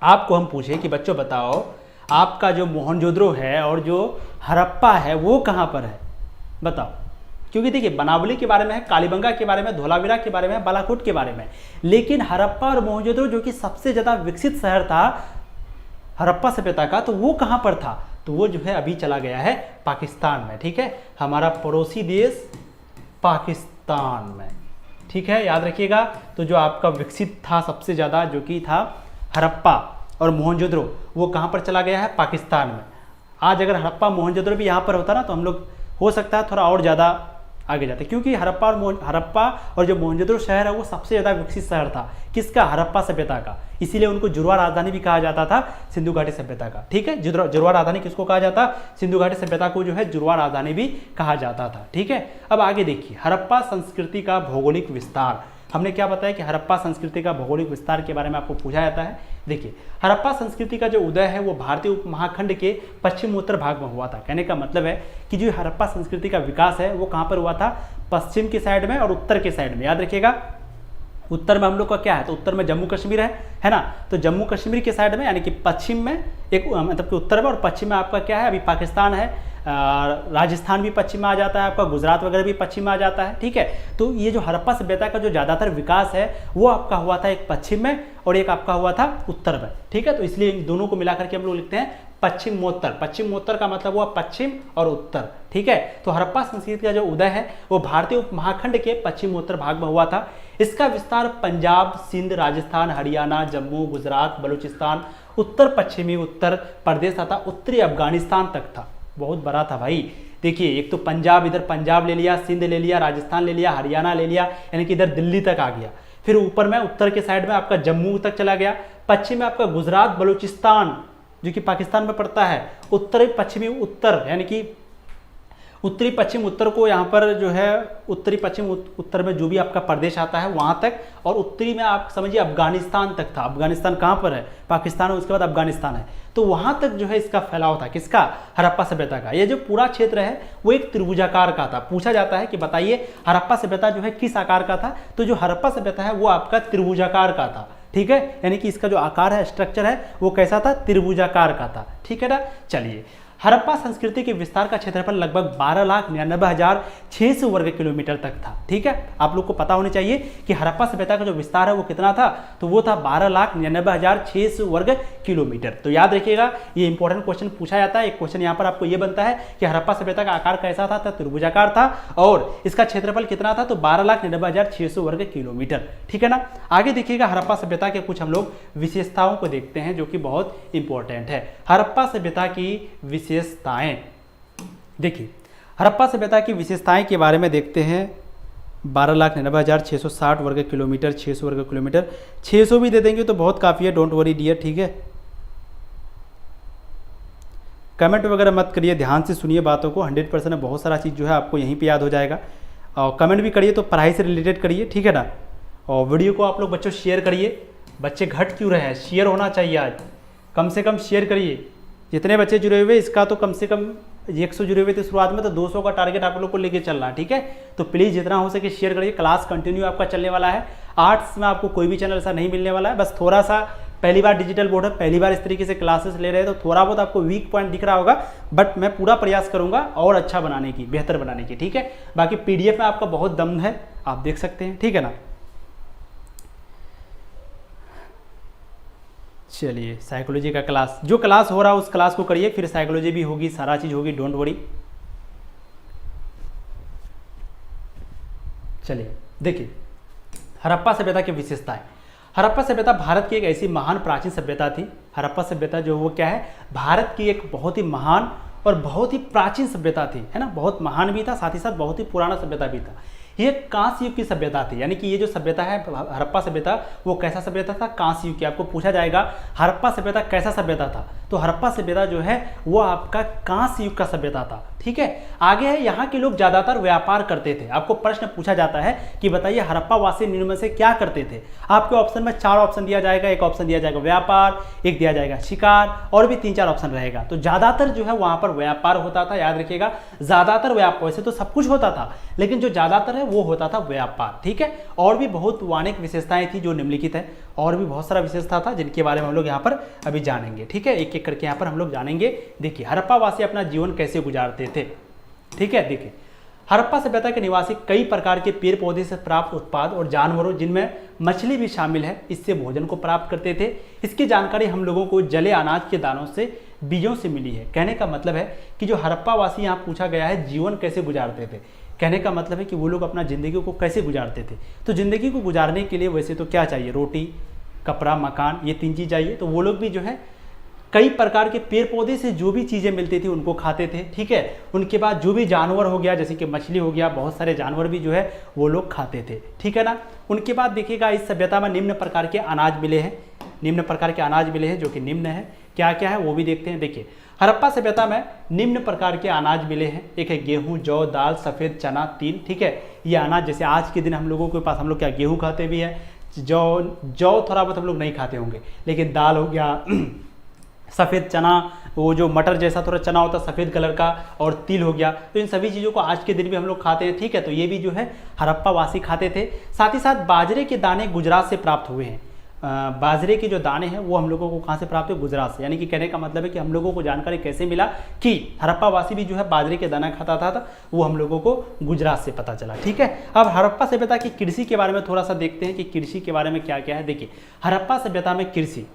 आपको हम पूछे कि बच्चों बताओ आपका जो मोहनजोदड़ो है और जो हड़प्पा है वो कहाँ पर है, बताओ। क्योंकि देखिए बनावली के बारे में है, कालीबंगा के बारे में, धोलावीरा के बारे में, बालाकोट के बारे में, लेकिन हड़प्पा और मोहनजोदड़ो जो कि सबसे ज़्यादा विकसित शहर था हड़प्पा सभ्यता का, तो वो कहाँ पर था, तो वो जो है अभी चला गया है पाकिस्तान में, ठीक है। हमारा पड़ोसी देश पाकिस्तान में, ठीक है, याद रखिएगा। तो जो आपका विकसित था सबसे ज़्यादा जो कि था हड़प्पा और मोहनजोदड़ो, वो कहाँ पर चला गया है, पाकिस्तान में। आज अगर हड़प्पा मोहनजोदड़ो भी यहाँ पर होता ना तो हम लोग हो सकता है थोड़ा और ज़्यादा आगे जाते, क्योंकि हड़प्पा और जो मोहनजोदड़ो शहर है वो सबसे ज़्यादा विकसित शहर था किसका, हड़प्पा सभ्यता का। इसीलिए उनको जुड़वा राजधानी भी कहा जाता था, सिंधु घाटी सभ्यता का, ठीक है। जुड़वा राजधानी किसको कहा जाता, सिंधु घाटी सभ्यता को जो है जुड़वा राजधानी भी कहा जाता था, ठीक है। अब आगे देखिए हड़प्पा संस्कृति का भौगोलिक विस्तार। हमने क्या बताया कि हड़प्पा संस्कृति का भौगोलिक विस्तार के बारे में आपको पूछा जाता है। देखिए हड़प्पा संस्कृति का जो उदय है वो भारतीय उपमहाखंड के पश्चिमोत्तर भाग में हुआ था। कहने का मतलब है कि जो हड़प्पा संस्कृति का विकास है वो कहाँ पर हुआ था, पश्चिम के साइड में और उत्तर के साइड में। याद रखिएगा उत्तर में हम लोग का क्या है, तो उत्तर में जम्मू कश्मीर है ना। तो जम्मू कश्मीर के साइड में यानी कि पश्चिम में एक मतलब कि उत्तर में और पश्चिम में आपका क्या है, अभी पाकिस्तान है, राजस्थान भी पश्चिम में आ जाता है आपका, गुजरात वगैरह भी पश्चिम में आ जाता है, ठीक है। तो ये जो हड़प्पा सभ्यता का जो ज़्यादातर विकास है वो आपका हुआ था एक पश्चिम में और एक आपका हुआ था उत्तर में, ठीक है। तो इसलिए इन दोनों को मिलाकर के हम लोग लिखते हैं पश्चिमोत्तर। पश्चिमोत्तर का मतलब हुआ पश्चिम और उत्तर, ठीक है। तो हड़प्पा संस्कृति का जो उदय है वो भारतीय उपमहाखंड के पश्चिमोत्तर भाग में हुआ था। इसका विस्तार पंजाब, सिंध, राजस्थान, हरियाणा, जम्मू, गुजरात, बलूचिस्तान, उत्तर पश्चिमी उत्तर प्रदेश तथा उत्तरी अफगानिस्तान तक था। बहुत बड़ा था भाई। देखिए एक तो पंजाब, इधर पंजाब ले लिया, सिंध ले लिया, राजस्थान ले लिया, हरियाणा ले लिया, यानी कि इधर दिल्ली तक आ गया। फिर ऊपर में उत्तर के साइड में आपका जम्मू तक चला गया, पश्चिम में आपका गुजरात, बलूचिस्तान जो कि पाकिस्तान में पड़ता है, उत्तरी पश्चिमी उत्तर यानी कि उत्तरी पश्चिम उत्तर को यहाँ पर जो है उत्तरी पश्चिम उत्तर में जो भी आपका प्रदेश आता है वहाँ तक, और उत्तरी में आप समझिए अफगानिस्तान तक था। अफगानिस्तान कहाँ पर है, पाकिस्तान, और उसके बाद अफगानिस्तान है। तो वहाँ तक जो है इसका फैलाव था किसका, हड़प्पा सभ्यता का। ये जो पूरा क्षेत्र है वो एक त्रिभुजाकार का था। पूछा जाता है कि बताइए हड़प्पा सभ्यता जो है किस आकार का था, तो जो हड़प्पा सभ्यता है वो आपका त्रिभुजाकार का था, ठीक है। यानी कि इसका जो आकार है, स्ट्रक्चर है, वो कैसा था, त्रिभुजाकार का था, ठीक है ना। चलिए हड़प्पा संस्कृति के विस्तार का क्षेत्रफल लगभग 12,99,600 वर्ग किलोमीटर तक था, ठीक है। आप लोग को पता होनी चाहिए कि हड़प्पा सभ्यता का जो विस्तार है वो कितना था, तो वो था 12,99,600 वर्ग किलोमीटर। तो याद रखिएगा ये इंपॉर्टेंट क्वेश्चन पूछा जाता है। एक क्वेश्चन यहाँ पर आपको ये बनता है कि हड़प्पा सभ्यता का आकार कैसा था, तो त्रिभुजाकार था, और इसका क्षेत्रफल कितना था, तो 12,99,600 वर्ग किलोमीटर, ठीक है ना। आगे देखिएगा हड़प्पा सभ्यता के कुछ हम लोग विशेषताओं को देखते हैं जो कि बहुत इंपॉर्टेंट है। हड़प्पा सभ्यता की विशेषताएं, देखिए हड़प्पा सभ्यता की विशेषताएं के बारे में देखते हैं। 12,99,660 वर्ग किलोमीटर, 600 वर्ग किलोमीटर, 600 भी दे देंगे तो बहुत काफ़ी है, डोंट वरी डियर, ठीक है। कमेंट वगैरह मत करिए, ध्यान से सुनिए बातों को, 100% बहुत सारा चीज़ जो है आपको यहीं पे याद हो जाएगा। और कमेंट भी करिए तो पढ़ाई से रिलेटेड करिए, ठीक है ना। और वीडियो को आप लोग बच्चों शेयर करिए। बच्चे घट क्यों रहे हैं, शेयर होना चाहिए आज, कम से कम शेयर करिए। जितने बच्चे जुड़े हुए इसका तो कम से कम 100 जुड़े हुए थे शुरुआत में, तो 200 का टारगेट आप लोग को लेके चलना है, ठीक है। तो प्लीज़ जितना हो सके शेयर करिए। क्लास कंटिन्यू आपका चलने वाला है। आर्ट्स में आपको कोई भी चैनल ऐसा नहीं मिलने वाला है, बस थोड़ा सा पहली बार डिजिटल बोर्ड है, पहली बार इस तरीके से क्लासेस ले रहे हैं, तो थोड़ा बहुत आपको वीक पॉइंट दिख रहा होगा, बट मैं पूरा प्रयास करूंगा और अच्छा बनाने की, बेहतर बनाने की, ठीक है। बाकी PDF में आपका बहुत दम है, आप देख सकते हैं, ठीक है ना। चलिए साइकोलॉजी का क्लास, जो क्लास हो रहा है उस क्लास को करिए, फिर साइकोलॉजी भी होगी, सारा चीज़ होगी, डोंट वरी। चलिए देखिए हड़प्पा सभ्यता की विशेषताएं। हड़प्पा सभ्यता भारत की एक ऐसी महान प्राचीन सभ्यता थी। हड़प्पा सभ्यता जो वो क्या है, भारत की एक बहुत ही महान और बहुत ही प्राचीन सभ्यता थी, है ना। बहुत महान भी था, साथ ही साथ बहुत ही पुराना सभ्यता भी था। ये कांस्य युग की सभ्यता थी, यानी कि ये जो सभ्यता है हड़प्पा सभ्यता, वो कैसा सभ्यता था, कांस्य युग की। आपको पूछा जाएगा हड़प्पा सभ्यता कैसा सभ्यता था, तो हड़प्पा सभ्यता जो है वो आपका कांस्य युग का सभ्यता था, ठीक है। आगे है, यहाँ के लोग ज्यादातर व्यापार करते थे। आपको प्रश्न पूछा जाता है कि बताइए हड़प्पा वासी निम्न में से क्या करते थे। आपके ऑप्शन में 4 ऑप्शन दिया जाएगा, एक ऑप्शन दिया जाएगा व्यापार, एक दिया जाएगा शिकार, और भी 3-4 ऑप्शन रहेगा। तो ज्यादातर जो है वहां पर व्यापार होता था, याद रखिएगा ज्यादातर व्यापार। वैसे तो सब कुछ होता था, लेकिन जो ज्यादातर है वो होता था व्यापार, ठीक है। और भी बहुत अनेक विशेषताएं थी जो निम्नलिखित है, और भी बहुत सारा विशेषता था जिनके बारे में हम लोग यहाँ पर अभी जानेंगे, ठीक है। एक एक करके यहाँ पर हम लोग जानेंगे। देखिए हड़प्पा वासी अपना जीवन कैसे गुजारते थे, ठीक है। देखिए हड़प्पा सभ्यता के निवासी कई प्रकार के पेड़ पौधे से प्राप्त उत्पाद और जानवरों, जिनमें मछली भी शामिल है, इससे भोजन को प्राप्त करते थे। इसकी जानकारी हम लोगों को जले अनाज के दानों से, बीजों से मिली है। कहने का मतलब है कि जो हड़प्पा वासी यहाँ पूछा गया है जीवन कैसे गुजारते थे, कहने का मतलब है कि वो लोग अपना ज़िंदगी को कैसे गुजारते थे। तो ज़िंदगी को गुजारने के लिए वैसे तो क्या चाहिए, रोटी, कपड़ा, मकान, ये 3 चीज़ चाहिए। तो वो लोग भी जो है कई प्रकार के पेड़ पौधे से जो भी चीज़ें मिलती थी उनको खाते थे, ठीक है। उनके बाद जो भी जानवर हो गया, जैसे कि मछली हो गया, बहुत सारे जानवर भी जो है वो लोग खाते थे, ठीक है ना। उनके बाद देखिएगा इस सभ्यता में निम्न प्रकार के अनाज मिले हैं, निम्न प्रकार के अनाज मिले हैं जो कि निम्न है, क्या क्या है वो भी देखते हैं। देखिए हड़प्पा सभ्यता में निम्न प्रकार के अनाज मिले हैं। एक है गेहूं, जौ, दाल, सफ़ेद चना, तिल, ठीक है। ये अनाज जैसे आज के दिन हम लोगों के पास, हम लोग क्या गेहूं खाते भी है, जौ थोड़ा बहुत हम लोग नहीं खाते होंगे, लेकिन दाल हो गया, सफ़ेद चना, वो जो मटर जैसा थोड़ा चना होता है सफ़ेद कलर का, और तिल हो गया। तो इन सभी चीज़ों को आज के दिन भी हम लोग खाते हैं, ठीक है। तो ये भी जो है हड़प्पा वासी खाते थे। साथ ही साथ बाजरे के दाने गुजरात से प्राप्त हुए हैं। बाजरे के जो दाने हैं वो हम लोगों को कहाँ से प्राप्त हुए, गुजरात से। यानी कि कहने का मतलब है कि हम लोगों को जानकारी कैसे मिला कि हड़प्पा वासी भी जो है बाजरे के दाना खाता था, वो हम लोगों को गुजरात से पता चला, ठीक है। अब हड़प्पा सभ्यता की कृषि के बारे में थोड़ा सा देखते हैं कि कृषि के बारे में क्या क्या है। देखिए हड़प्पा सभ्यता में कृषि,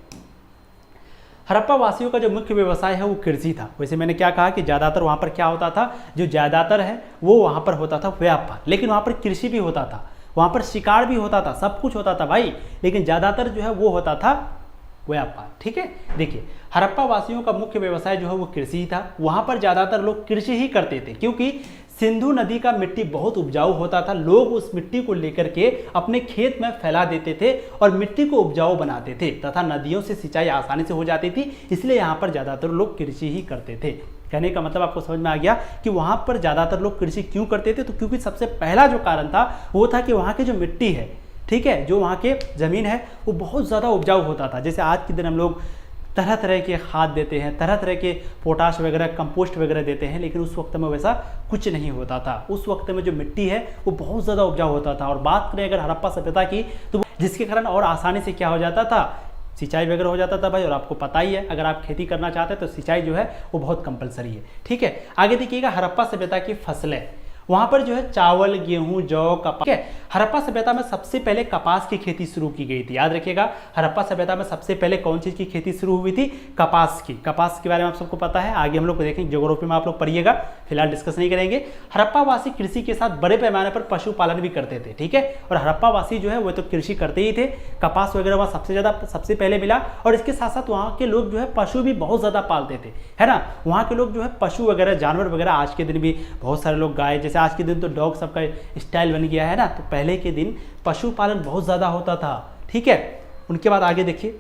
हड़प्पा वासियों का जो मुख्य व्यवसाय है वो कृषि था। वैसे मैंने क्या कहा कि ज़्यादातर वहाँ पर क्या होता था, जो ज़्यादातर है वो वहाँ पर होता था व्यापार, लेकिन वहाँ पर कृषि भी होता था, वहाँ पर शिकार भी होता था, सब कुछ होता था भाई, लेकिन ज़्यादातर जो है वो होता था व्यापार, ठीक है। देखिए हड़प्पा वासियों का मुख्य व्यवसाय जो है वो कृषि ही था। वहाँ पर ज़्यादातर लोग कृषि ही करते थे, क्योंकि सिंधु नदी का मिट्टी बहुत उपजाऊ होता था। लोग उस मिट्टी को लेकर के अपने खेत में फैला देते थे और मिट्टी को उपजाऊ बनाते थे, तथा नदियों से सिंचाई आसानी से हो जाती थी। इसलिए यहाँ पर ज़्यादातर लोग कृषि ही करते थे। कहने का मतलब आपको समझ में आ गया कि वहाँ पर ज़्यादातर लोग कृषि क्यों करते थे। तो क्योंकि सबसे पहला जो कारण था वो था कि वहाँ की जो मिट्टी है, ठीक है, जो वहाँ के ज़मीन है वो बहुत ज़्यादा उपजाऊ होता था। जैसे आज के दिन हम लोग तरह तरह के खाद देते हैं, तरह तरह के पोटाश वगैरह, कंपोस्ट वगैरह देते हैं, लेकिन उस वक्त में वैसा कुछ नहीं होता था। उस वक्त में जो मिट्टी है वो बहुत ज़्यादा उपजाऊ होता था। और बात करें अगर हड़प्पा सभ्यता की, तो जिसके कारण और आसानी से क्या हो जाता था, सिंचाई वगैरह हो जाता था भाई। और आपको पता ही है अगर आप खेती करना चाहते हैं तो सिंचाई जो है वो बहुत कंपलसरी है, ठीक है। आगे देखिएगा हड़प्पा सभ्यता की फसलें, वहाँ पर जो है चावल, गेहूं, जौ, कपास, ठीक है। हड़प्पा सभ्यता में सबसे पहले कपास की खेती शुरू की गई थी। याद रखिएगा हड़प्पा सभ्यता में सबसे पहले कौन चीज़ की खेती शुरू हुई थी, कपास की। कपास के बारे में आप सबको पता है, आगे हम लोग देखेंगे, ज्योग्राफी में आप लोग पढ़िएगा, फिलहाल डिस्कस नहीं करेंगे। हड़प्पा वासी कृषि के साथ बड़े पैमाने पर पशुपालन भी करते थे, ठीक है। और हड़प्पा वासी जो है वो तो कृषि करते ही थे, कपास वगैरह वहाँ सबसे पहले मिला। और इसके साथ साथ वहाँ के लोग जो है पशु भी बहुत ज़्यादा पालते थे, है ना। वहाँ के लोग जो है पशु वगैरह, जानवर वगैरह, आज के दिन भी बहुत सारे लोग गाय, जैसे आज के दिन तो डॉग सबका स्टाइल बन गया है ना, तो पहले के दिन पशुपालन बहुत ज़्यादा होता था, ठीक है। उनके बाद आगे देखिए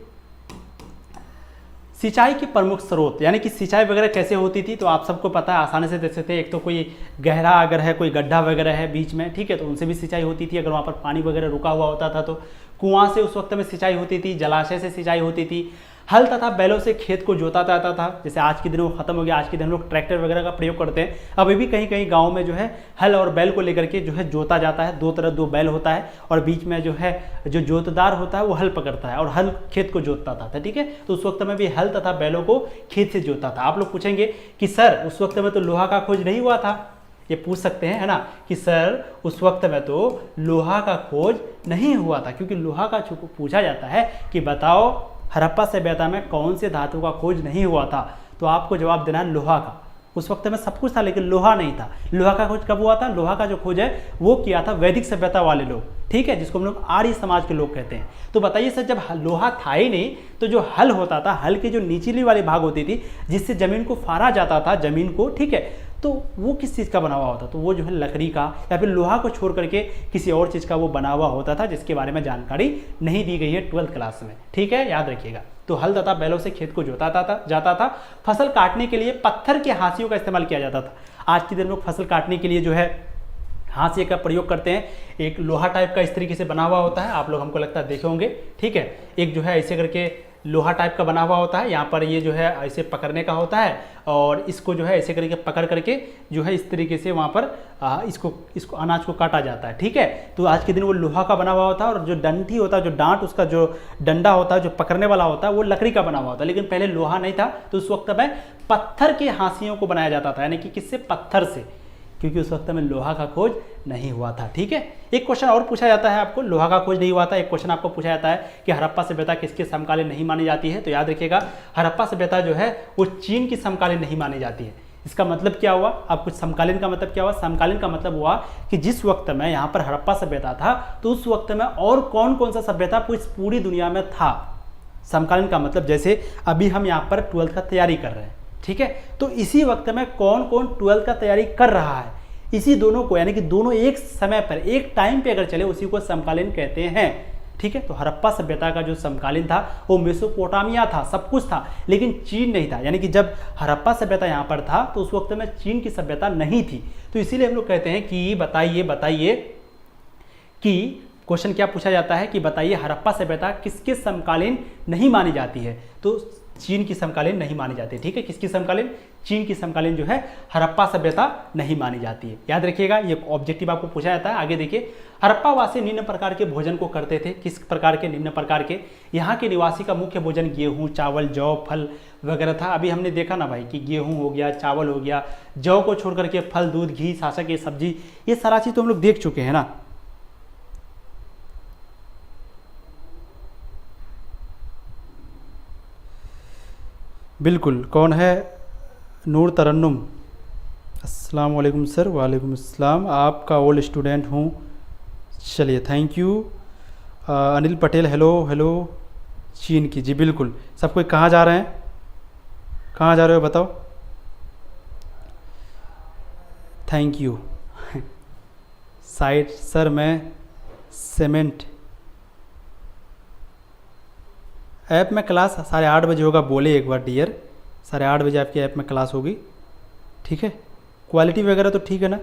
सिंचाई के प्रमुख स्रोत, यानी कि सिंचाई वगैरह कैसे होती थी, तो आप सबको पता है, आसानी से देख सकते हैं। एक तो कोई गहरा अगर है, कोई गड्ढा वगैरह है बीच में, ठीक है, तो उनसे भी सिंचाई होती थी। अगर वहाँ पर पानी वगैरह रुका हुआ होता था तो कुआं से उस वक्त में सिंचाई होती थी, जलाशय से सिंचाई होती थी। हल तथा बैलों से खेत को जोता जाता था। जैसे आज के दिन वो खत्म हो गया, आज के दिन लोग ट्रैक्टर वगैरह का प्रयोग करते हैं। अभी भी कहीं कहीं गाँव में जो है हल और बैल को लेकर के जो है जोता जाता है। दो बैल होता है और बीच में जो है जो जोतदार होता है वो हल पकड़ता है और हल खेत को जोतता था, ठीक है। तो उस वक्त में भी हल तथा बैलों को खेत से जोतता था। आप लोग पूछेंगे कि सर उस वक्त में तो लोहा का खोज नहीं हुआ था, ये पूछ सकते हैं, है ना, कि सर उस वक्त में तो लोहा का खोज नहीं हुआ था। क्योंकि लोहा का पूछा जाता है कि बताओ हड़प्पा सभ्यता में कौन से धातु का खोज नहीं हुआ था, तो आपको जवाब देना है लोहा का। उस वक्त में सब कुछ था लेकिन लोहा नहीं था। लोहा का खोज कब हुआ था? लोहा का जो खोज है वो किया था वैदिक सभ्यता वाले लोग, ठीक है, जिसको हम लोग आर्य समाज के लोग कहते हैं। तो बताइए सर, जब लोहा था ही नहीं तो जो हल होता था, हल की जो निचली वाली भाग होती थी जिससे जमीन को फाड़ा जाता था, जमीन को, ठीक है, तो वो किस चीज़ का बना हुआ होता? तो वो जो है लकड़ी का या फिर लोहा को छोड़ करके किसी और चीज़ का वो बना हुआ होता था, जिसके बारे में जानकारी नहीं दी गई है 12th क्लास में, ठीक है, याद रखिएगा। तो हल तथा बैलों से खेत को जोता जाता था। फसल काटने के लिए पत्थर के हाशियों का इस्तेमाल किया जाता था। आज के दिन लोग फसल काटने के लिए जो है हाशिए का प्रयोग करते हैं। एक लोहा टाइप का इस तरीके से बना हुआ होता है, आप लोग हमको लगता है देखे होंगे, ठीक है। एक जो है ऐसे करके लोहा टाइप का बना हुआ होता है, यहाँ पर ये जो है ऐसे पकड़ने का होता है और इसको जो है ऐसे करके पकड़ करके जो है इस तरीके से वहाँ पर इसको अनाज को काटा जाता है, ठीक है। तो आज के दिन वो लोहा का बना हुआ होता है और जो डंठी होता है, जो डांट, उसका जो डंडा होता है, जो पकड़ने वाला होता है, वो लकड़ी का बना हुआ होता है। लेकिन पहले लोहा नहीं था तो उस वक्त में पत्थर के हाशियों को बनाया जाता था, यानी कि किससे? पत्थर से, क्योंकि उस वक्त में लोहा का खोज नहीं हुआ था, ठीक है। एक क्वेश्चन और पूछा जाता है आपको, लोहा का खोज नहीं हुआ था, एक क्वेश्चन आपको पूछा जाता है कि हड़प्पा सभ्यता किसके समकालीन नहीं मानी जाती है? तो याद रखिएगा, हड़प्पा सभ्यता जो है वो चीन की समकालीन नहीं मानी जाती है। इसका मतलब क्या हुआ? अब कुछ समकालीन का मतलब क्या हुआ? समकालीन का मतलब हुआ कि जिस वक्त में यहाँ पर हड़प्पा सभ्यता था तो उस वक्त में और कौन कौन सा सभ्यता पूरी दुनिया में था। समकालीन का मतलब जैसे अभी हम यहाँ पर 12th का तैयारी कर रहे हैं, ठीक है, तो इसी वक्त में कौन कौन 12th का तैयारी कर रहा है, इसी दोनों को, यानी कि दोनों एक समय पर एक टाइम पे अगर चले उसी को समकालीन कहते हैं, ठीक है। तो हड़प्पा सभ्यता का जो समकालीन था वो मेसोपोटामिया था, सब कुछ था, लेकिन चीन नहीं था। यानी कि जब हड़प्पा सभ्यता यहाँ पर था तो उस वक्त में चीन की सभ्यता नहीं थी। तो इसीलिए हम लोग कहते हैं कि बताइए कि क्वेश्चन क्या पूछा जाता है कि बताइए हड़प्पा सभ्यता किसके समकालीन नहीं मानी जाती है? तो चीन की समकालीन नहीं मानी जाती, ठीक है। किसकी समकालीन? चीन की समकालीन जो है हड़प्पा सभ्यता नहीं मानी जाती है, याद रखिएगा। ये ऑब्जेक्टिव आपको पूछा जाता है। आगे देखिए, हड़प्पावासी निम्न प्रकार के भोजन को करते थे। किस प्रकार के? निम्न प्रकार के। यहाँ के निवासी का मुख्य भोजन गेहूँ, चावल, जौ, फल वगैरह था। अभी हमने देखा ना भाई कि गेहूँ हो गया, चावल हो गया, जौ को छोड़ करके फल, दूध, घी, शासक, ये सब्जी, ये सारा चीज़ तो हम लोग देख चुके हैं ना। बिल्कुल। कौन है? नूर तरन्नुम। अस्सलाम वालेकुम सर। वालेकुम अस्सलाम। आपका ओल्ड स्टूडेंट हूँ। चलिए, thank you. Anil Patel, hello. चीन की, जी बिल्कुल। सब कोई कहाँ जा रहे हैं? कहाँ जा रहे हो बताओ? Thank you. साइड सर, मैं सीमेंट ऐप में क्लास 8:30 बजे होगा, बोले एक बार डियर। 8:30 बजे आपकी ऐप में क्लास होगी, ठीक है। क्वालिटी वगैरह तो ठीक है ना?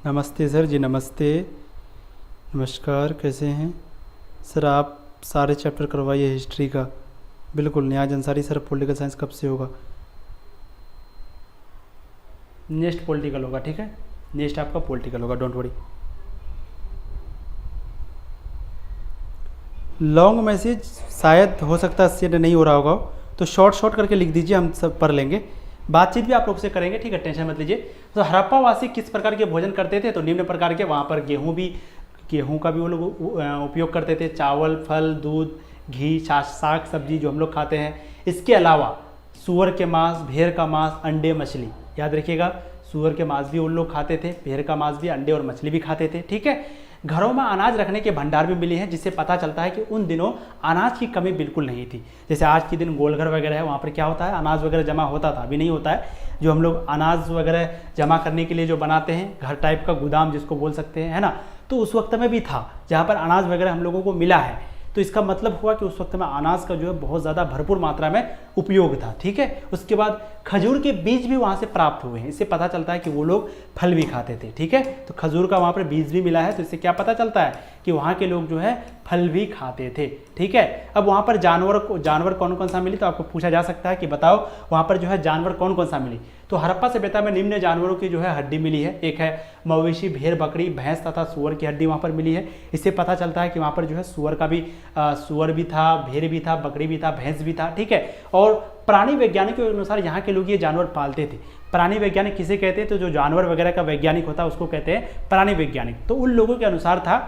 नमस्ते सर जी, नमस्ते, नमस्कार, कैसे हैं सर? आप सारे चैप्टर करवाइए हिस्ट्री का। बिल्कुल। नियाज अंसारी सर, पॉलिटिकल साइंस कब से होगा? नेक्स्ट पॉलिटिकल होगा, ठीक है, नेक्स्ट आपका पॉलिटिकल होगा, डोंट वरी। लॉन्ग मैसेज शायद हो सकता है सेंड नहीं हो रहा होगा, तो शॉर्ट करके लिख दीजिए, हम सब पढ़ लेंगे। बातचीत भी आप लोग से करेंगे, ठीक है, टेंशन मत लीजिए। तो हड़प्पावासी किस प्रकार के भोजन करते थे? तो निम्न प्रकार के। वहाँ पर गेहूँ का भी वो लोग उपयोग करते थे, चावल, फल, दूध, घी, साग सब्जी जो हम लोग खाते हैं। इसके अलावा सूअर के मांस, भेड़ का मांस, अंडे, मछली, याद रखिएगा, सूअर के मांस भी उन लोग खाते थे, भेड़ का मांस भी, अंडे और मछली भी खाते थे, ठीक है। घरों में अनाज रखने के भंडार भी मिले हैं, जिससे पता चलता है कि उन दिनों अनाज की कमी बिल्कुल नहीं थी। जैसे आज के दिन गोलघर वगैरह है, वहाँ पर क्या होता है, अनाज वगैरह जमा होता था, अभी नहीं होता है। जो हम लोग अनाज वगैरह जमा करने के लिए जो बनाते हैं, घर टाइप का गोदाम जिसको बोल सकते हैं, है ना, तो उस वक्त में भी था जहाँ पर अनाज वगैरह हम लोगों को मिला है। तो इसका मतलब हुआ कि उस वक्त में अनाज का जो है बहुत ज़्यादा भरपूर मात्रा में उपयोग था, ठीक है। उसके बाद खजूर के बीज भी वहाँ से प्राप्त हुए हैं, इससे पता चलता है कि वो लोग फल भी खाते थे, ठीक है। तो खजूर का वहाँ पर बीज भी मिला है, तो इससे क्या पता चलता है कि वहाँ के लोग जो है फल भी खाते थे, ठीक है। अब वहाँ पर जानवर कौन कौन सा मिली? तो आपको पूछा जा सकता है कि बताओ वहाँ पर जो है जानवर कौन कौन सा मिली? तो हड़प्पा सभ्यता में निम्न जानवरों की जो है हड्डी मिली है। एक है मवेशी, भेड़, बकरी, भैंस तथा सुअर की हड्डी वहाँ पर मिली है। इससे पता चलता है कि वहाँ पर जो है सुअर भी था, भेड़ भी था, बकरी भी था, भैंस भी था, ठीक है। और प्राणी वैज्ञानिकों के अनुसार यहाँ के लोग ये जानवर पालते थे। प्राणी वैज्ञानिक किसे कहते हैं, तो जो जानवर वगैरह का वैज्ञानिक होता है उसको कहते हैं प्राणी वैज्ञानिक। तो उन लोगों के अनुसार था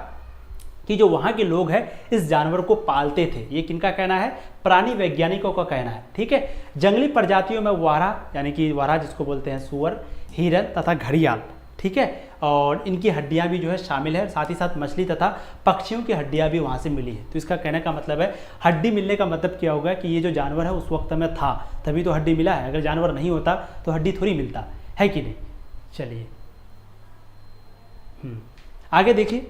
कि जो वहाँ के लोग हैं इस जानवर को पालते थे। ये किनका कहना है, प्राणी वैज्ञानिकों का कहना है, ठीक है। जंगली प्रजातियों में वारा, यानी कि वारा जिसको बोलते हैं सूअर, हिरन तथा घड़ियाल, ठीक है, और इनकी हड्डियां भी जो है शामिल है। साथ ही साथ मछली तथा पक्षियों की हड्डियां भी वहाँ से मिली है। तो इसका कहने का मतलब है, हड्डी मिलने का मतलब क्या होगा कि ये जो जानवर है उस वक्त में था तभी तो हड्डी मिला है, अगर जानवर नहीं होता तो हड्डी थोड़ी मिलता है कि नहीं। चलिए आगे देखिए,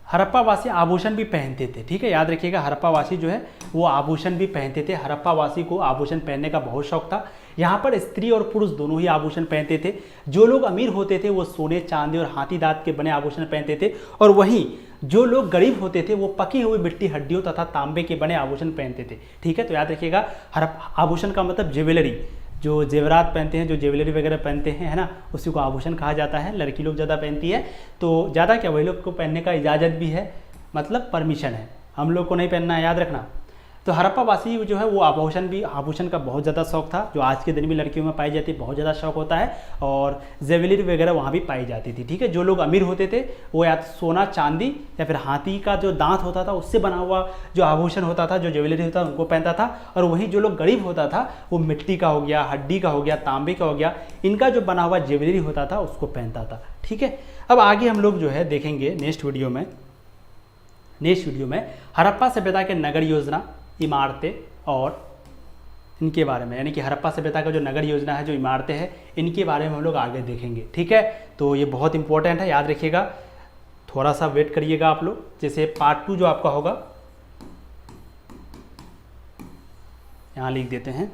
हड़प्पावासी आभूषण भी पहनते थे, ठीक है, याद रखिएगा, हड़प्पावासी जो है वो आभूषण भी पहनते थे। हड़प्पावासी को आभूषण पहनने का बहुत शौक था। यहाँ पर स्त्री और पुरुष दोनों ही आभूषण पहनते थे। जो लोग अमीर होते थे वो सोने, चांदी और हाथी दांत के बने आभूषण पहनते थे, और वहीं जो लोग गरीब होते थे वो पकी हुई मिट्टी, हड्डियों तथा तांबे के बने आभूषण पहनते थे, ठीक है। तो याद रखिएगा, आभूषण का मतलब ज्वेलरी, जो जेवरात पहनते हैं, जो ज्वेलरी वगैरह पहनते हैं, है ना, उसी को आभूषण कहा जाता है। लड़की लोग ज़्यादा पहनती है, तो ज़्यादा क्या, वही लोग को पहनने का इजाज़त भी है, मतलब परमिशन है, हम लोग को नहीं पहनना है, याद रखना। तो हड़प्पावासी जो है वो आभूषण का बहुत ज़्यादा शौक था, जो आज के दिन भी लड़कियों में पाई जाती है, बहुत ज़्यादा शौक होता है, और ज्वेलरी वगैरह वहाँ भी पाई जाती थी, ठीक है। जो लोग अमीर होते थे वो या सोना, चांदी या फिर हाथी का जो दांत होता था उससे बना हुआ जो आभूषण होता था, जो ज्वेलरी होता था, उनको पहनता था, और वहीं जो लोग गरीब होता था वो मिट्टी का हो गया, हड्डी का हो गया, तांबे का हो गया, इनका जो बना हुआ ज्वेलरी होता था उसको पहनता था, ठीक है। अब आगे हम लोग जो है देखेंगे नेक्स्ट वीडियो में हड़प्पा सभ्यता के नगर योजना, इमारतें और इनके बारे में, यानी कि हड़प्पा सभ्यता का जो नगर योजना है, जो इमारतें हैं, इनके बारे में हम लोग आगे देखेंगे, ठीक है। तो ये बहुत इंपॉर्टेंट है, याद रखिएगा, थोड़ा सा वेट करिएगा आप लोग। जैसे पार्ट 2 जो आपका होगा, यहाँ लिख देते हैं,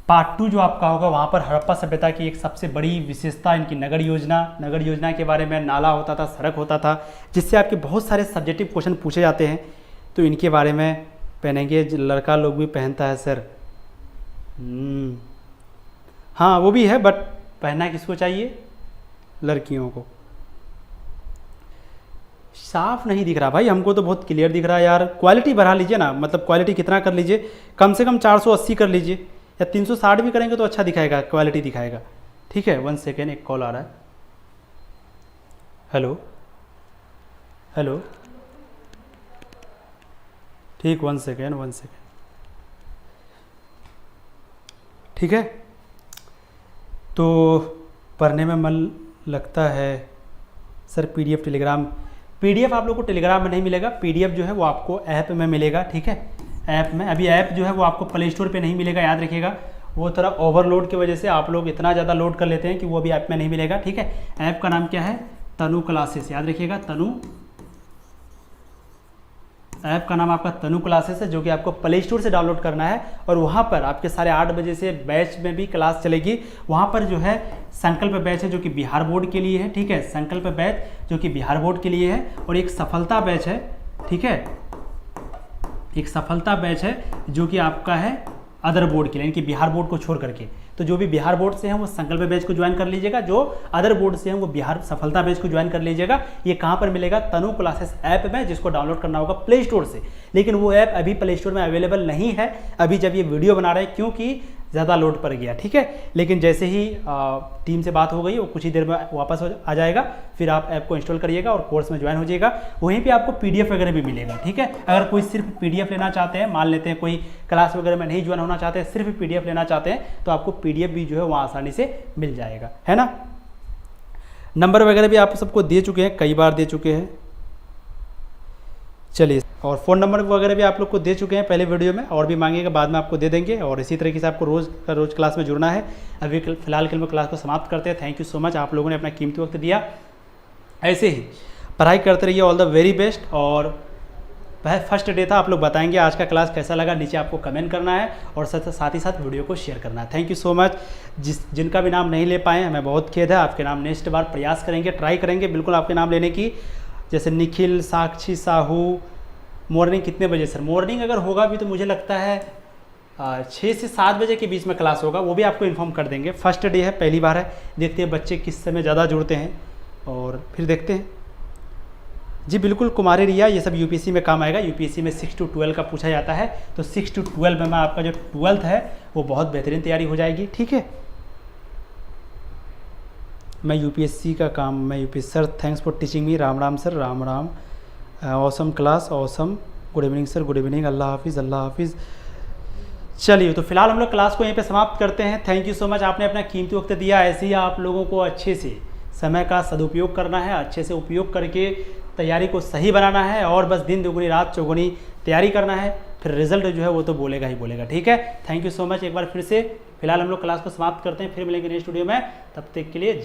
पार्ट 2 जो आपका होगा वहाँ पर हड़प्पा सभ्यता की एक सबसे बड़ी विशेषता इनकी नगर योजना के बारे में, नाला होता था, सड़क होता था, जिससे आपके बहुत सारे सब्जेक्टिव क्वेश्चन पूछे जाते हैं, तो इनके बारे में पहनेंगे। लड़का लोग भी पहनता है सर, हाँ वो भी है, बट पहनना किसको चाहिए, लड़कियों को। साफ नहीं दिख रहा भाई, हमको तो बहुत क्लियर दिख रहा है यार। क्वालिटी बढ़ा लीजिए ना, मतलब क्वालिटी कितना कर लीजिए, कम से कम 480 कर लीजिए, या 360 भी करेंगे तो अच्छा दिखाएगा, क्वालिटी दिखाएगा, ठीक है। 1 सेकेंड, एक कॉल आ रहा है। हेलो, ठीक, 1 सेकेंड, ठीक है। तो पढ़ने में मन लगता है सर, पीडीएफ टेलीग्राम, पीडीएफ आप लोग को टेलीग्राम में नहीं मिलेगा, पीडीएफ जो है वो आपको ऐप में मिलेगा, ठीक है। ऐप में, अभी ऐप जो है वो आपको प्ले स्टोर पे नहीं मिलेगा, याद रखिएगा, वो थोड़ा ओवरलोड की वजह से आप लोग इतना ज़्यादा लोड कर लेते हैं कि वो अभी ऐप में नहीं मिलेगा, ठीक है। ऐप का नाम क्या है, तनु क्लासेस, याद रखिएगा, तनु, ऐप का नाम आपका तनु क्लासेस है, जो कि आपको प्ले स्टोर से डाउनलोड करना है, और वहाँ पर आपके 8:30 बजे से बैच में भी क्लास चलेगी। वहाँ पर जो है संकल्प बैच है जो कि बिहार बोर्ड के लिए है, ठीक है, संकल्प बैच जो कि बिहार बोर्ड के लिए है, और एक सफलता बैच है, ठीक है, एक सफलता बैच है जो कि आपका है अदर बोर्ड के लिए, यानी कि बिहार बोर्ड को छोड़ करके। तो जो भी बिहार बोर्ड से हैं वो संकल्प बैच को ज्वाइन कर लीजिएगा, जो अदर बोर्ड से हैं वो बिहार सफलता बैच को ज्वाइन कर लीजिएगा। ये कहाँ पर मिलेगा, तनु क्लासेस ऐप में, जिसको डाउनलोड करना होगा प्ले स्टोर से, लेकिन वो ऐप अभी प्ले स्टोर में अवेलेबल नहीं है अभी जब ये वीडियो बना रहे हैं, क्योंकि ज़्यादा लोड पड़ गया, ठीक है। लेकिन जैसे ही टीम से बात हो गई वो कुछ ही देर में वापस आ जाएगा, फिर आप ऐप को इंस्टॉल करिएगा और कोर्स में ज्वाइन हो जाइएगा। वहीं पे आपको पीडीएफ वगैरह भी मिलेगा, ठीक है। अगर कोई सिर्फ पीडीएफ लेना चाहते हैं, मान लेते हैं कोई क्लास वगैरह में नहीं ज्वाइन होना चाहते हैं, सिर्फ पीडीएफ लेना चाहते हैं, तो आपको पीडीएफ भी जो है वहाँ आसानी से मिल जाएगा, है ना। नंबर वगैरह भी आप सबको दे चुके हैं, कई बार दे चुके हैं, चलिए, और फ़ोन नंबर वगैरह भी आप लोग को दे चुके हैं पहले वीडियो में, और भी मांगेगा बाद में आपको दे देंगे। और इसी तरीके से आपको रोज़ क्लास में जुड़ना है। अभी फिलहाल के लिए क्लास को समाप्त करते हैं। थैंक यू सो मच, आप लोगों ने अपना कीमती वक्त दिया। ऐसे ही पढ़ाई करते रहिए, ऑल द वेरी बेस्ट। और फर्स्ट डे था, आप लोग बताएंगे आज का क्लास कैसा लगा, नीचे आपको कमेंट करना है, और साथ ही साथ वीडियो को शेयर करना है। Thank you so much. जिनका भी नाम नहीं ले पाए, हमें बहुत खेद है, आपके नाम नेक्स्ट बार प्रयास करेंगे, ट्राई करेंगे बिल्कुल आपके नाम लेने की। जैसे निखिल, साक्षी, साहू। मॉर्निंग कितने बजे सर? मॉर्निंग अगर होगा भी तो मुझे लगता है 6 से 7 बजे के बीच में क्लास होगा, वो भी आपको इन्फॉर्म कर देंगे। फर्स्ट डे है, पहली बार है, देखते हैं बच्चे किस समय ज़्यादा जुड़ते हैं और फिर देखते हैं। जी बिल्कुल कुमारी रिया, ये सब यूपीएससी में काम आएगा। यूपीएससी में 6 to 12 का पूछा जाता है, तो 6 to 12 में आपका जो 12th है वो बहुत बेहतरीन तैयारी हो जाएगी। ठीक है, मैं UPSC sir thanks for teaching me. Ram Ram sir, Ram Ram. Awesome class, awesome. Good evening sir, good evening. अल्लाह हाफिज़, अल्लाह हाफिज़। चलिए, तो फिलहाल हम लोग क्लास को यहीं पे समाप्त करते हैं। थैंक यू सो मच, आपने अपना कीमती वक्त दिया। ऐसे ही आप लोगों को अच्छे से समय का सदुपयोग करना है, अच्छे से उपयोग करके तैयारी को सही बनाना है, और बस दिन दुगुनी रात चौगुनी तैयारी करना है, फिर रिजल्ट जो है वो तो बोलेगा ही बोलेगा। ठीक है, थैंक यू सो मच एक बार फिर से। फिलहाल हम लोग क्लास को समाप्त करते हैं, फिर मिलेंगे नेक्स्ट वीडियो में, तब तक के लिए